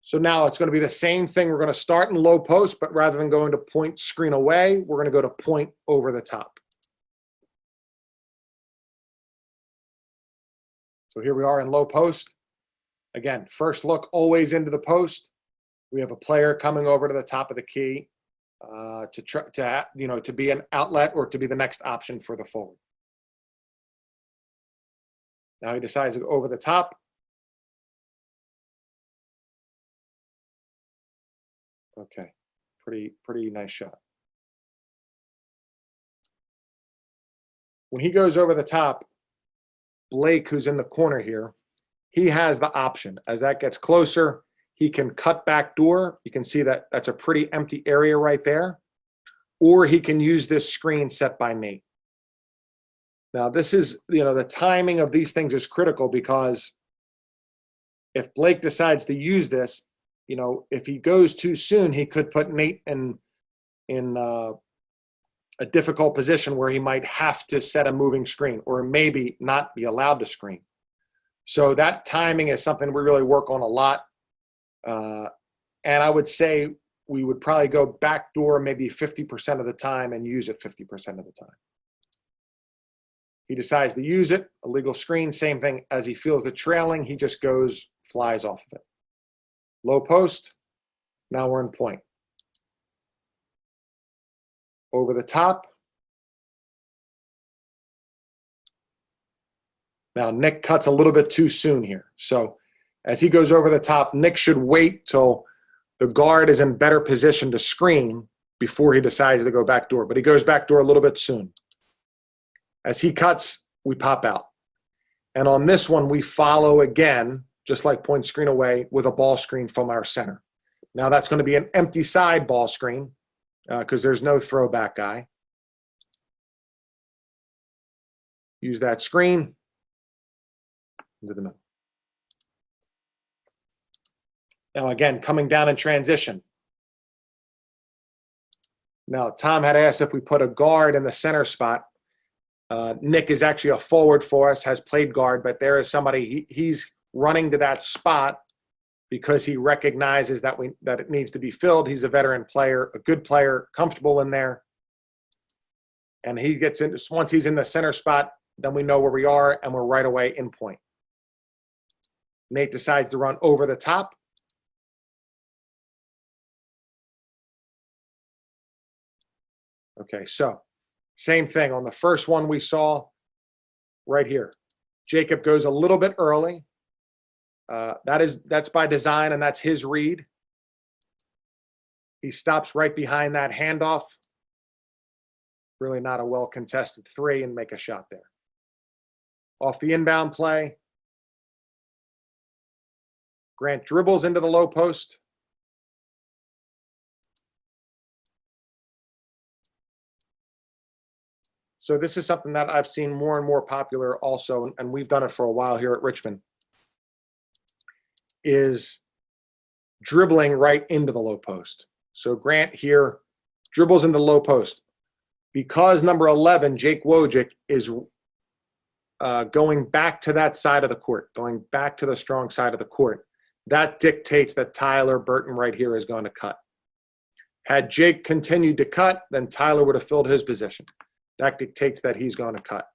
So now it's going to be the same thing. We're going to start in low post, but rather than going to point, screen away, we're going to go to point over the top. So here we are in low post. Again, first look always into the post. We have a player coming over to the top of the key to be an outlet or to be the next option for the forward. Now he decides to go over the top. Okay, pretty nice shot. When he goes over the top, Blake, who's in the corner here, he has the option. As that gets closer, he can cut back door. You can see that that's a pretty empty area right there. Or he can use this screen set by Nate. Now this is, the timing of these things is critical because if Blake decides to use this, if he goes too soon, he could put Nate in a difficult position where he might have to set a moving screen or maybe not be allowed to screen. So that timing is something we really work on a lot. And I would say we would probably go back door maybe 50% of the time and use it 50% of the time. He decides to use it, illegal screen, same thing. As he feels the trailing, he just flies off of it. Low post, now we're in point. Over the top. Now Nick cuts a little bit too soon here. So as he goes over the top, Nick should wait till the guard is in better position to screen before he decides to go back door. But he goes back door a little bit soon. As he cuts, we pop out. And on this one, we follow again, just like point, screen away, with a ball screen from our center. Now that's going to be an empty side ball screen because there's no throwback guy. Use that screen into the middle. Now again, coming down in transition. Now, Tom had asked if we put a guard in the center spot. Nick is actually a forward for us, has played guard, but there is somebody, he's running to that spot because he recognizes that it needs to be filled. He's a veteran player, a good player, comfortable in there. And he gets in, once he's in the center spot, then we know where we are and we're right away in point. Nate decides to run over the top. Okay, so same thing on the first one we saw right here. Jacob goes a little bit early. That's by design, and that's his read. He stops right behind that handoff. Really not a well-contested three, and make a shot there. Off the inbound play, Grant dribbles into the low post. So this is something that I've seen more and more popular also, and we've done it for a while here at Richmond, is dribbling right into the low post. So Grant here dribbles into the low post. Because number 11, Jake Wojcik, is going back to that side of the court, going back to the strong side of the court, that dictates that Tyler Burton right here is going to cut. Had Jake continued to cut, then Tyler would have filled his position. That dictates that he's going to cut.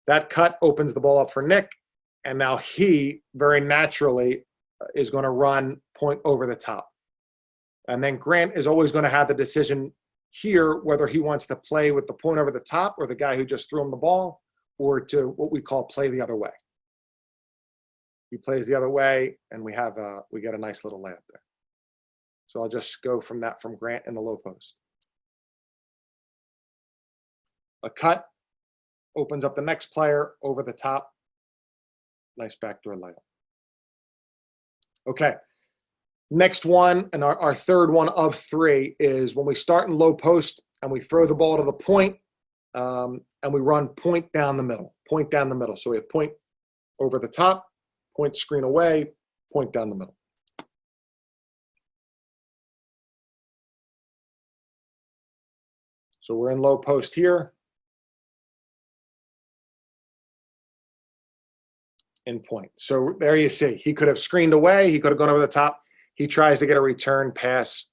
That cut opens the ball up for Nick, and now he very naturally is going to run point over the top. And then Grant is always going to have the decision here whether he wants to play with the point over the top or the guy who just threw him the ball, or to what we call play the other way. He plays the other way, and we get a nice little layup there. So I'll just go from Grant in the low post. A cut opens up the next player over the top. Nice backdoor layup. Okay. Next one, and our third one of three, is when we start in low post and we throw the ball to the point, and we run point down the middle, point down the middle. So we have point over the top, point screen away, point down the middle. So we're in low post here. In point. So there you see, he could have screened away. He could have gone over the top. He tries to get a return pass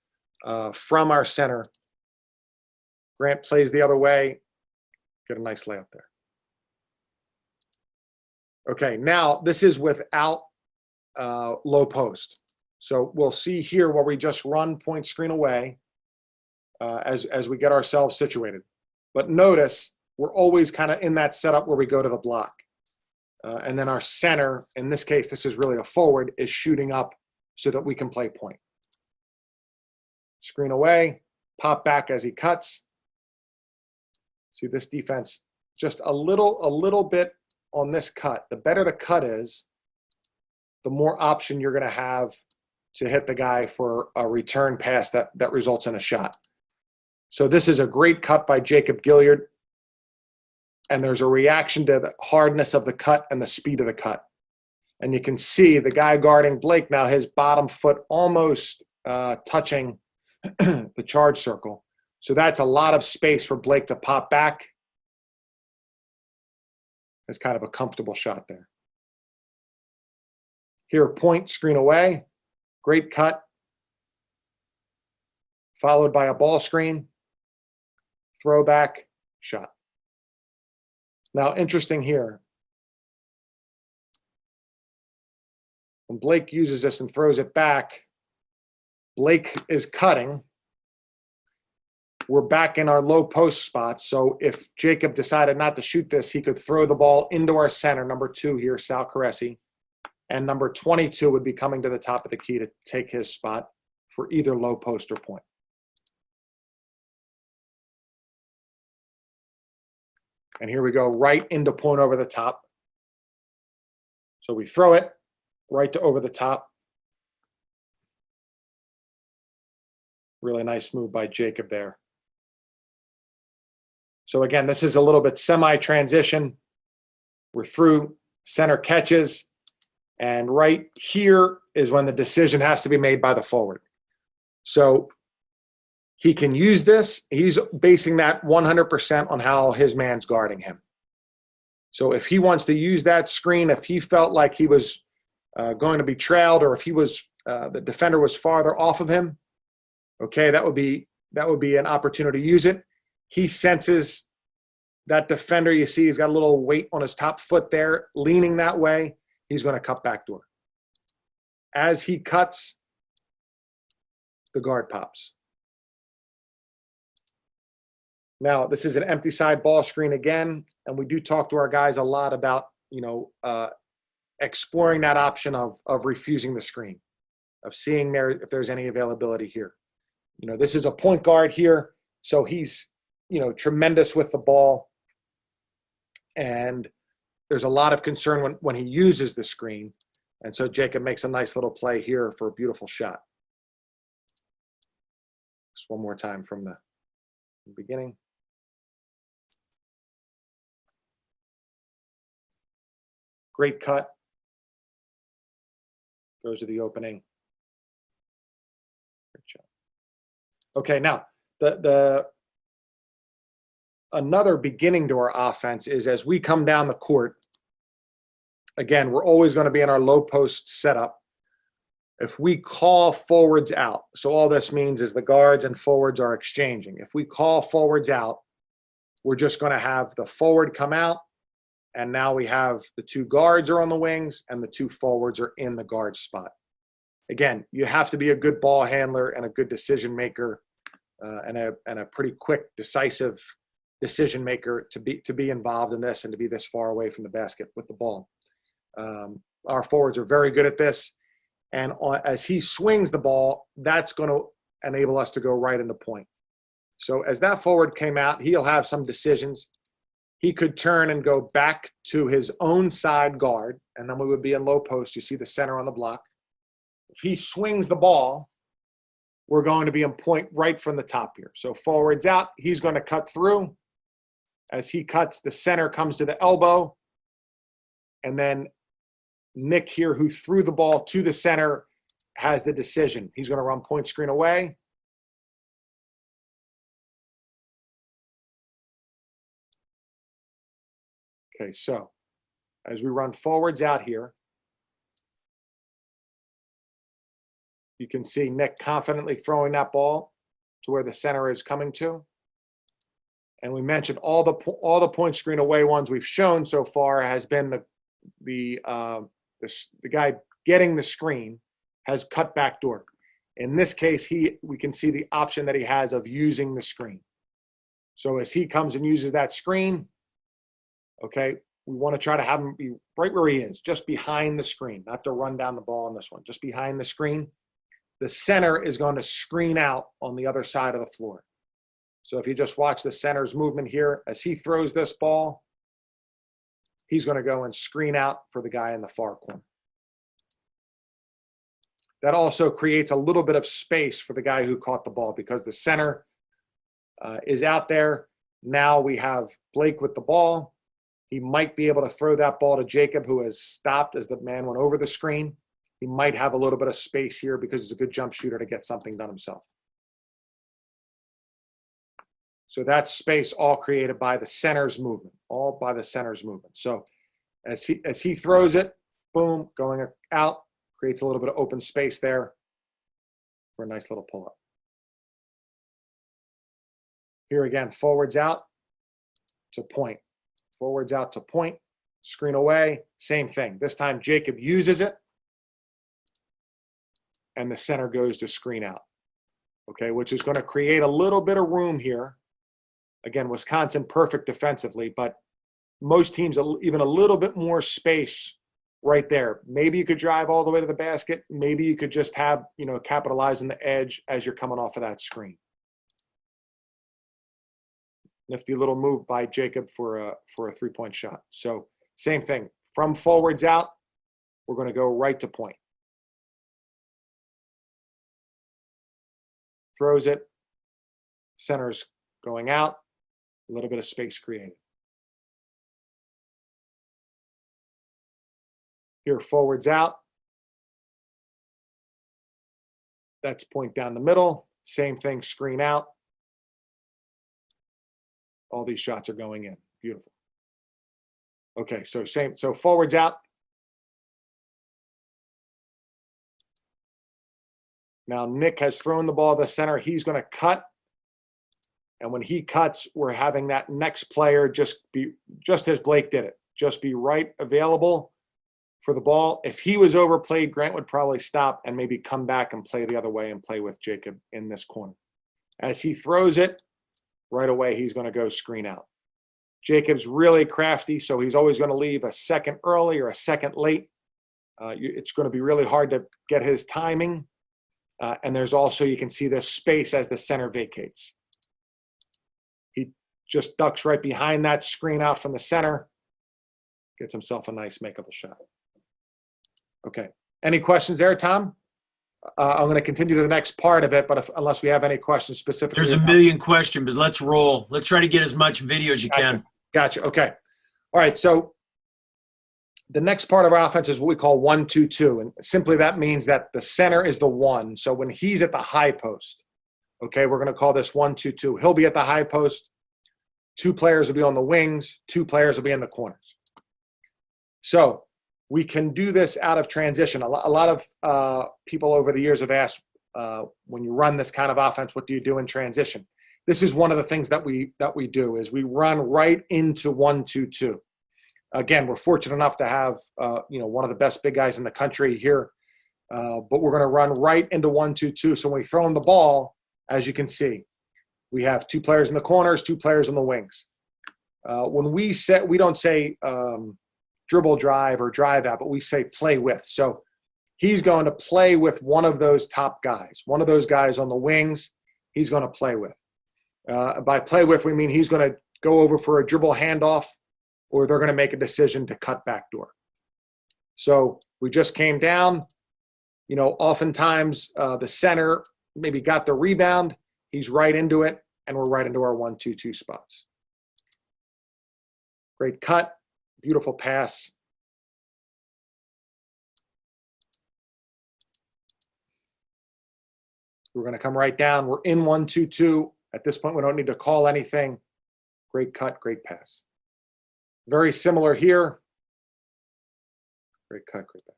from our center. Grant plays the other way. Get a nice layup there. Okay, now this is without low post. So we'll see here where we just run point screen away as we get ourselves situated. But notice we're always kind of in that setup where we go to the block. And then our center, in this case, this is really a forward, is shooting up so that we can play point. Screen away, pop back as he cuts. See this defense, just a little bit on this cut. The better the cut is, the more option you're going to have to hit the guy for a return pass that results in a shot. So this is a great cut by Jacob Gilliard. And there's a reaction to the hardness of the cut and the speed of the cut. And you can see the guy guarding Blake now, his bottom foot almost touching the charge circle. So that's a lot of space for Blake to pop back. It's kind of a comfortable shot there. Here, point, screen away. Great cut. Followed by a ball screen. Throwback, shot. Now, interesting here. When Blake uses this and throws it back, Blake is cutting. We're back in our low post spot. So if Jacob decided not to shoot this, he could throw the ball into our center, number 2 here, Sal Caresi. And number 22 would be coming to the top of the key to take his spot for either low post or point. And here we go, right into point over the top. So we throw it right to over the top. Really nice move by Jacob there. So again, this is a little bit semi-transition. We're through, center catches, and right here is when the decision has to be made by the forward. So he can use this. He's basing that 100% on how his man's guarding him. So if he wants to use that screen, if he felt like he was going to be trailed, or if he was the defender was farther off of him, okay, that would be an opportunity to use it. He senses that defender. You see, he's got a little weight on his top foot there, leaning that way. He's going to cut backdoor. As he cuts, the guard pops. Now, this is an empty side ball screen again, and we do talk to our guys a lot about, exploring that option of refusing the screen, of seeing if there's any availability here. This is a point guard here, so he's, tremendous with the ball, and there's a lot of concern when he uses the screen, and so Jacob makes a nice little play here for a beautiful shot. Just one more time from the beginning. Great cut. Goes to the opening. Great shot. Okay, now another beginning to our offense is as we come down the court, again, we're always going to be in our low post setup. If we call forwards out, so all this means is the guards and forwards are exchanging. If we call forwards out, we're just going to have the forward come out, and now we have the two guards are on the wings and the two forwards are in the guard spot. Again, you have to be a good ball handler and a good decision maker, and a pretty quick, decisive decision maker to be involved in this and to be this far away from the basket with the ball. Our forwards are very good at this, and as he swings the ball, that's going to enable us to go right into point. So as that forward came out, he'll have some decisions. He could turn and go back to his own side guard, and then we would be in low post. You see the center on the block. If he swings the ball, we're going to be in point right from the top here. So forwards out, he's going to cut through. As he cuts, the center comes to the elbow, and then Nick here, who threw the ball to the center, has the decision. He's going to run point screen away. Okay, so as we run forwards out here, you can see Nick confidently throwing that ball to where the center is coming to. And we mentioned all the point screen away ones we've shown so far has been the guy getting the screen has cut back door. In this case, we can see the option that he has of using the screen. So as he comes and uses that screen, okay, we want to try to have him be right where he is, just behind the screen, not to run down the ball on this one, just behind the screen. The center is going to screen out on the other side of the floor. So if you just watch the center's movement here, as he throws this ball, he's going to go and screen out for the guy in the far corner. That also creates a little bit of space for the guy who caught the ball because the center is out there. Now we have Blake with the ball. He might be able to throw that ball to Jacob, who has stopped as the man went over the screen. He might have a little bit of space here because he's a good jump shooter to get something done himself. So that's space all created by the center's movement, all by the center's movement. So as he throws it, boom, going out, creates a little bit of open space there for a nice little pull-up. Here again, forwards out to point. Forwards out to point, screen away, same thing. This time Jacob uses it, and the center goes to screen out, okay, which is going to create a little bit of room here. Again, Wisconsin perfect defensively, but most teams even a little bit more space right there. Maybe you could drive all the way to the basket. Maybe you could just have, capitalize on the edge as you're coming off of that screen. Nifty little move by Jacob for a three-point shot. So same thing. From forwards out, we're going to go right to point. Throws it. Center's going out. A little bit of space created. Here, forwards out. That's point down the middle. Same thing, screen out. All these shots are going in. Beautiful. Okay, so forwards out. Now Nick has thrown the ball to the center. He's going to cut. And when he cuts, we're having that next player just as Blake did it. Just be right available for the ball. If he was overplayed, Grant would probably stop and maybe come back and play the other way and play with Jacob in this corner. As he throws it, right away he's going to go screen out. Jacob's really crafty, so he's always going to leave a second early or a second late. It's going to be really hard to get his timing. And there's also, you can see this space as the center vacates. He just ducks right behind that screen out from the center. Gets himself a nice makeable shot. Okay. Any questions there, Tom? I'm going to continue to the next part of it, but unless we have any questions specifically. There's a million questions, but let's roll. Let's try to get as much video as you can. Gotcha. Okay. All right. So the next part of our offense is what we call 1-2-2. And simply that means that the center is the one. So when he's at the high post, okay, we're going to call this 1-2-2. He'll be at the high post. 2 players will be on the wings. 2 players will be in the corners. So we can do this out of transition. A lot of people over the years have asked, when you run this kind of offense, what do you do in transition? This is one of the things that we do is we run right into 1-2-2. Again, we're fortunate enough to have one of the best big guys in the country here, but we're going to run right into 1-2-2. So when we throw him the ball, as you can see, we have 2 players in the corners, 2 players in the wings. When we don't say dribble drive or drive out, but we say play with. So he's going to play with one of those top guys, one of those guys on the wings. He's going to play with. By play with, we mean he's going to go over for a dribble handoff, or they're going to make a decision to cut backdoor. So we just came down. Oftentimes the center maybe got the rebound. He's right into it, and we're right into our 1-2-2 spots. Great cut. Beautiful pass. We're going to come right down. We're in 1-2-2. At this point, we don't need to call anything. Great cut, great pass. Very similar here. Great cut, great pass.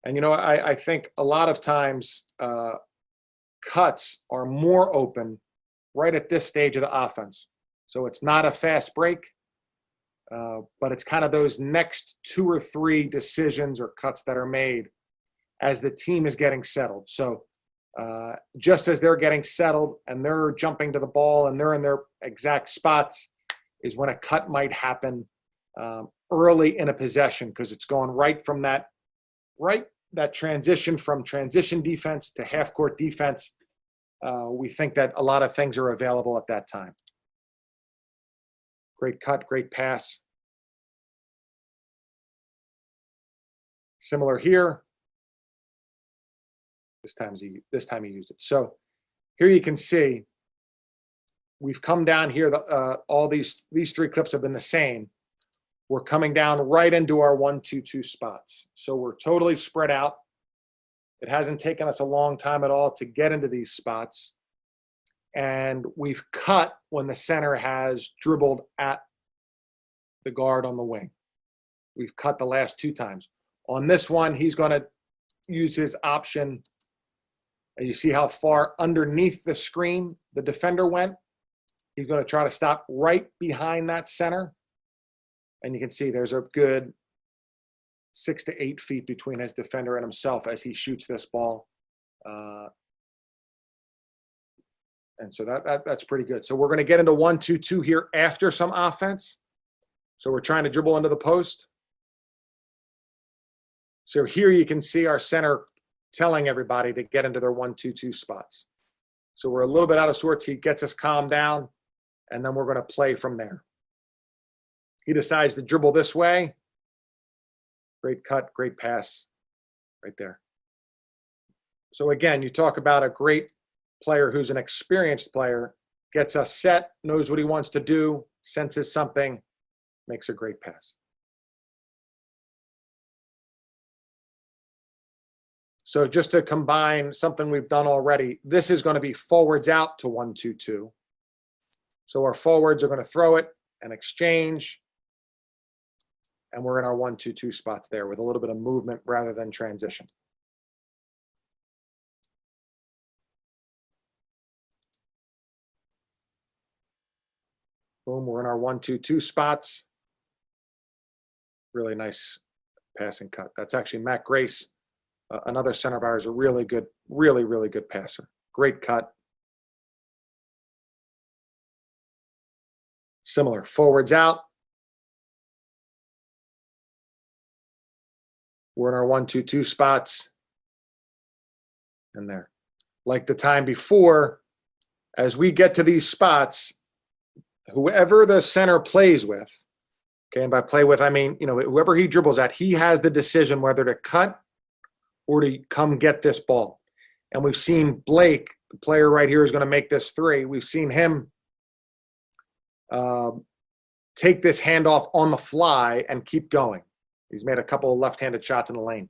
And, I think a lot of times cuts are more open right at this stage of the offense. So it's not a fast break, but it's kind of those next 2 or 3 decisions or cuts that are made as the team is getting settled. So just as they're getting settled and they're jumping to the ball and they're in their exact spots is when a cut might happen early in a possession, because it's going right from that transition from transition defense to half-court defense. We think that a lot of things are available at that time. Great cut, great pass. Similar here. This time he used it. So here you can see we've come down here. All these 3 clips have been the same. We're coming down right into our 1-2-2 spots. So we're totally spread out. It hasn't taken us a long time at all to get into these spots. And we've cut when the center has dribbled at the guard on the wing. We've cut the last 2 times. On this one, he's going to use his option. And you see how far underneath the screen the defender went. He's going to try to stop right behind that center. And you can see there's a good 6 to 8 feet between his defender and himself as he shoots this ball. And so that's pretty good. So we're going to get into 1-2-2 here after some offense. So we're trying to dribble into the post. So here you can see our center telling everybody to get into their 1-2-2 spots. So we're a little bit out of sorts. He gets us calmed down, and then we're going to play from there. He decides to dribble this way. Great cut, great pass right there. So again, you talk about a great player who's an experienced player, gets us set, knows what he wants to do, senses something, makes a great pass. So just to combine something we've done already, this is going to be forwards out to 1-2-2. So our forwards are going to throw it and exchange. And we're in our 1-2-2 spots there with a little bit of movement rather than transition. Boom, we're in our 1-2-2 spots. Really nice passing cut. That's actually Matt Grace, another center of ours, a really good, really good passer. Great cut. Similar, forwards out. We're in our 1-2-2 spots. And there. Like the time before, as we get to these spots, whoever the center plays with, okay, and by play with, I mean, whoever he dribbles at, he has the decision whether to cut or to come get this ball. And we've seen Blake, the player right here, is going to make this three. We've seen him take this handoff on the fly and keep going. He's made a couple of left-handed shots in the lane.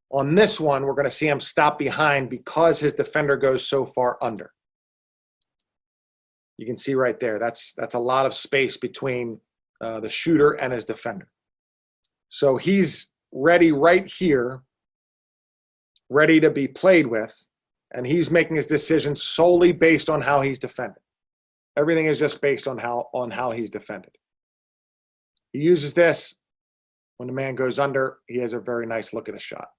On this one, we're going to see him stop behind because his defender goes so far under. You can see right there, that's a lot of space between the shooter and his defender. So he's ready right here, ready to be played with, and he's making his decision solely based on how he's defended. Everything is just based on how he's defended. He uses this. When the man goes under, he has a very nice look at a shot.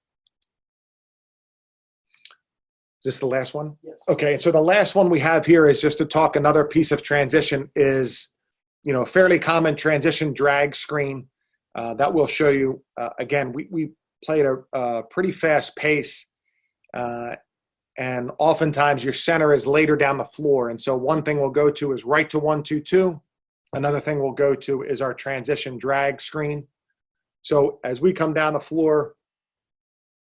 Is this the last one? Yes. Okay, so the last one we have here is just to talk another piece of transition is, a fairly common transition drag screen that we'll show you. Again, we played a pretty fast pace, and oftentimes your center is later down the floor. And so one thing we'll go to is right to 1-2-2. Another thing we'll go to is our transition drag screen. So as we come down the floor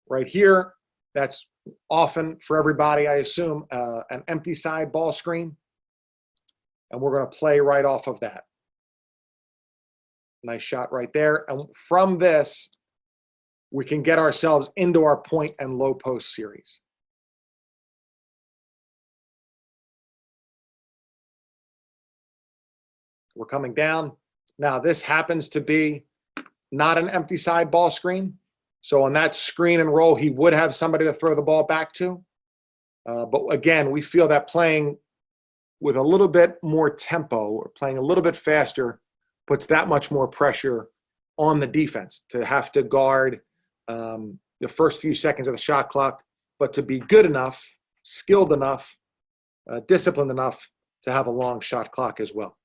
right here, that's often for everybody, I assume, an empty side ball screen. And we're going to play right off of that. Nice shot right there. And from this, we can get ourselves into our point and low post series. We're coming down. Now, this happens to be not an empty side ball screen. So on that screen and roll, he would have somebody to throw the ball back to. But again, we feel that playing with a little bit more tempo or playing a little bit faster puts that much more pressure on the defense to have to guard the first few seconds of the shot clock, but to be good enough, skilled enough, disciplined enough to have a long shot clock as well.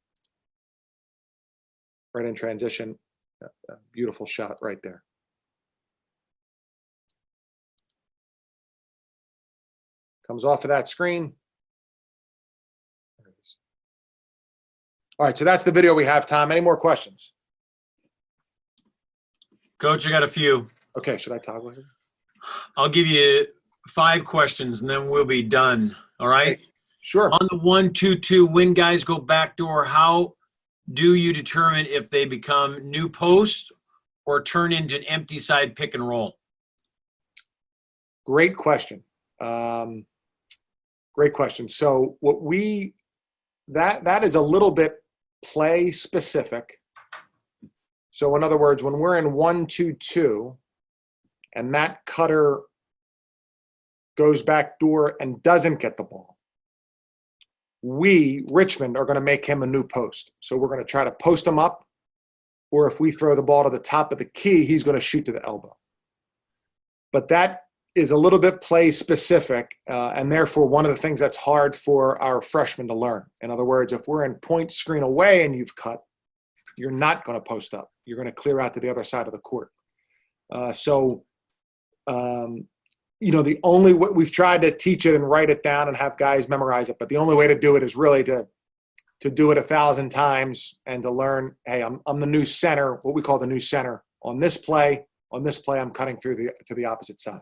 Right in transition, a beautiful shot right there. Comes off of that screen. There it is. All right, so that's the video we have, Tom. Any more questions? Coach, I got a few. Okay, should I toggle here? I'll give you 5 questions and then we'll be done. All right? Sure. On the 1-2-2, when guys go backdoor, how do you determine if they become new posts or turn into an empty side pick and roll? Great question. Great question. So what that is a little bit play specific. So in other words, when we're in 1-2-2 and that cutter goes back door and doesn't get the ball, we, Richmond, are going to make him a new post. So we're going to try to post him up, or if we throw the ball to the top of the key, he's going to shoot to the elbow. But that is a little bit play specific, and therefore one of the things that's hard for our freshmen to learn. In other words, if we're in point screen away and you've cut, you're not going to post up. You're going to clear out to the other side of the court. The only way we've tried to teach it and write it down and have guys memorize it, but the only way to do it is really to do it 1,000 times and to learn, hey, I'm the new center, what we call the new center. On this play, I'm cutting through to the opposite side.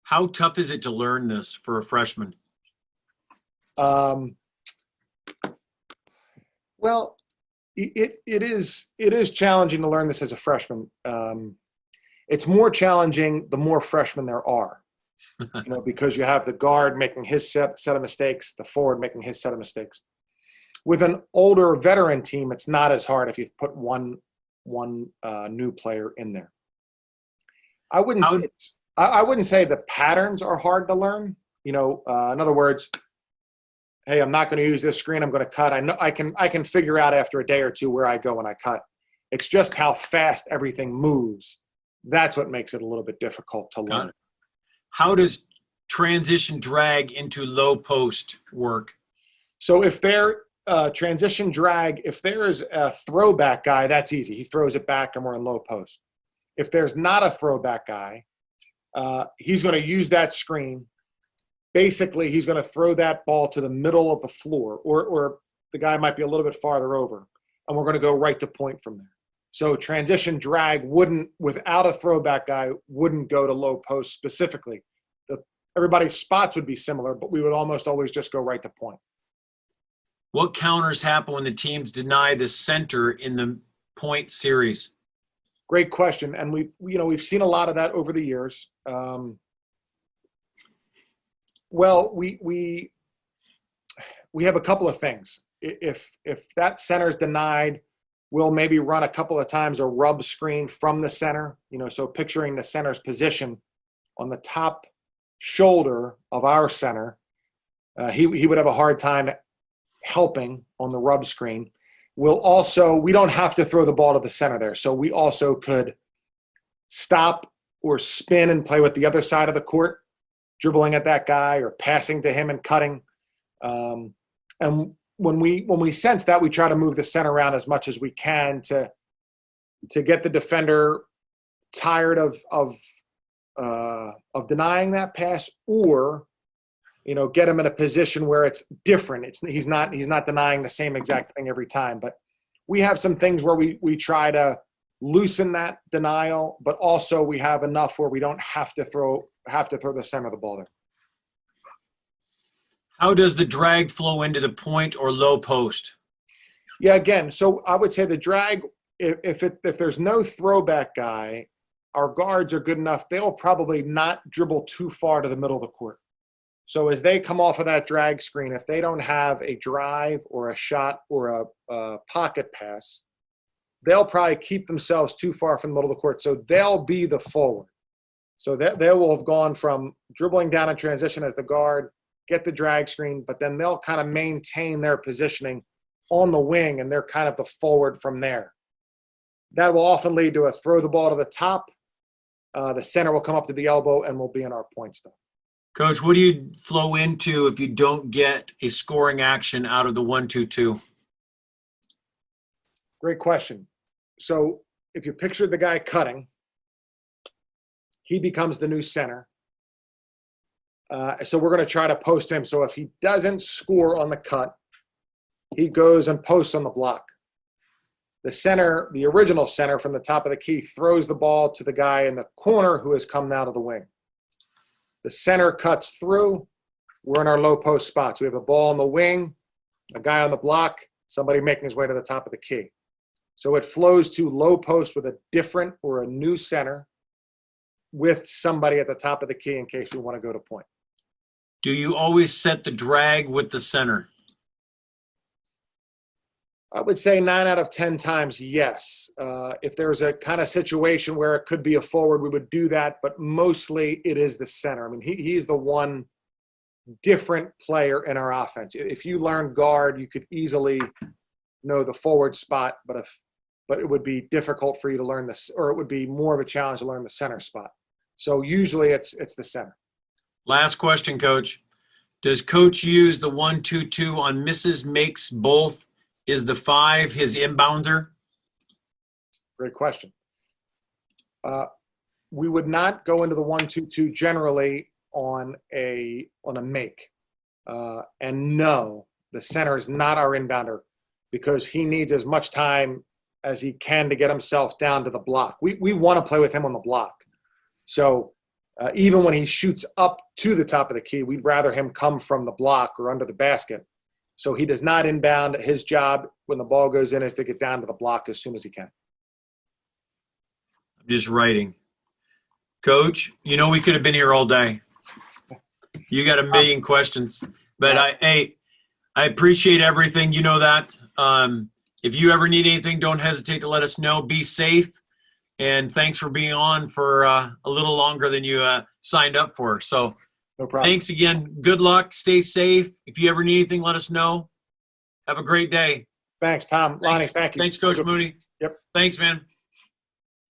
How tough is it to learn this for a freshman? Well, it is challenging to learn this as a freshman. It's more challenging the more freshmen there are, because you have the guard making his set of mistakes, the forward making his set of mistakes. With an older veteran team, it's not as hard if you put one new player in there. I wouldn't say the patterns are hard to learn. In other words, hey, I'm not going to use this screen. I'm going to cut. I know I can figure out after a day or two where I go when I cut. It's just how fast everything moves. That's what makes it a little bit difficult to learn. How does transition drag into low post work? So if they're transition drag, if there is a throwback guy, that's easy. He throws it back and we're in low post. If there's not a throwback guy, he's going to use that screen. Basically, he's going to throw that ball to the middle of the floor, or the guy might be a little bit farther over, and we're going to go right to point from there. So transition drag without a throwback guy, wouldn't go to low post specifically. Everybody's spots would be similar, but we would almost always just go right to point. What counters happen when the teams deny the center in the point series? Great question, and we've seen a lot of that over the years. Well, we have a couple of things. If that center is denied, we'll maybe run a couple of times a rub screen from the center. So picturing the center's position on the top shoulder of our center, he would have a hard time helping on the rub screen. We don't have to throw the ball to the center there. So we also could stop or spin and play with the other side of the court, dribbling at that guy or passing to him and cutting. And when we sense that, we try to move the center around as much as we can to get the defender tired of denying that pass, or get him in a position where it's different. He's not denying the same exact thing every time. But we have some things where we try to loosen that denial, but also we have enough where we don't have to throw the center of the ball there. How does the drag flow into the point or low post? Yeah, again, so I would say the drag, if there's no throwback guy, our guards are good enough. They'll probably not dribble too far to the middle of the court. So as they come off of that drag screen, if they don't have a drive or a shot or a pocket pass, they'll probably keep themselves too far from the middle of the court. So they'll be the forward. So they will have gone from dribbling down in transition as the guard, get the drag screen, but then they'll kind of maintain their positioning on the wing, and they're kind of the forward from there. That will often lead to a throw the ball to the top. The center will come up to the elbow, and we'll be in our point stuff. Coach, what do you flow into if you don't get a scoring action out of the 1-2-2? Great question. So if you picture the guy cutting, he becomes the new center. So we're going to try to post him. So if he doesn't score on the cut, he goes and posts on the block. The center, the original center from the top of the key, throws the ball to the guy in the corner who has come now to the wing. The center cuts through. We're in our low post spots. We have a ball on the wing, a guy on the block, somebody making his way to the top of the key. So it flows to low post with a different or a new center with somebody at the top of the key in case you want to go to point. Do you always set the drag with the center? I would say 9 out of 10 times, yes. If there's a kind of situation where it could be a forward, we would do that, but mostly it is the center. I mean, he's the one different player in our offense. If you learn guard, you could easily know the forward spot, but it would be difficult for you to learn this, or it would be more of a challenge to learn the center spot. So usually it's the center. Last question, Coach. Does Coach use the 1-2-2 on misses, makes, both? Is the 5 his inbounder? Great question. We would not go into the 1-2-2 generally on a make. And no, the center is not our inbounder because he needs as much time as he can to get himself down to the block. We want to play with him on the block. So even when he shoots up to the top of the key, we'd rather him come from the block or under the basket. So he does not inbound. His job when the ball goes in is to get down to the block as soon as he can. I'm just writing. Coach, you know we could have been here all day. You got a million questions, but I appreciate everything. You know that. If you ever need anything, don't hesitate to let us know. Be safe, and thanks for being on for a little longer than you signed up for. So, No problem. thanks again. Good luck. Stay safe. If you ever need anything, let us know. Have a great day. Thanks, Tom. Lonnie, thank you. Thanks, Coach Mooney. Yep. Thanks, man.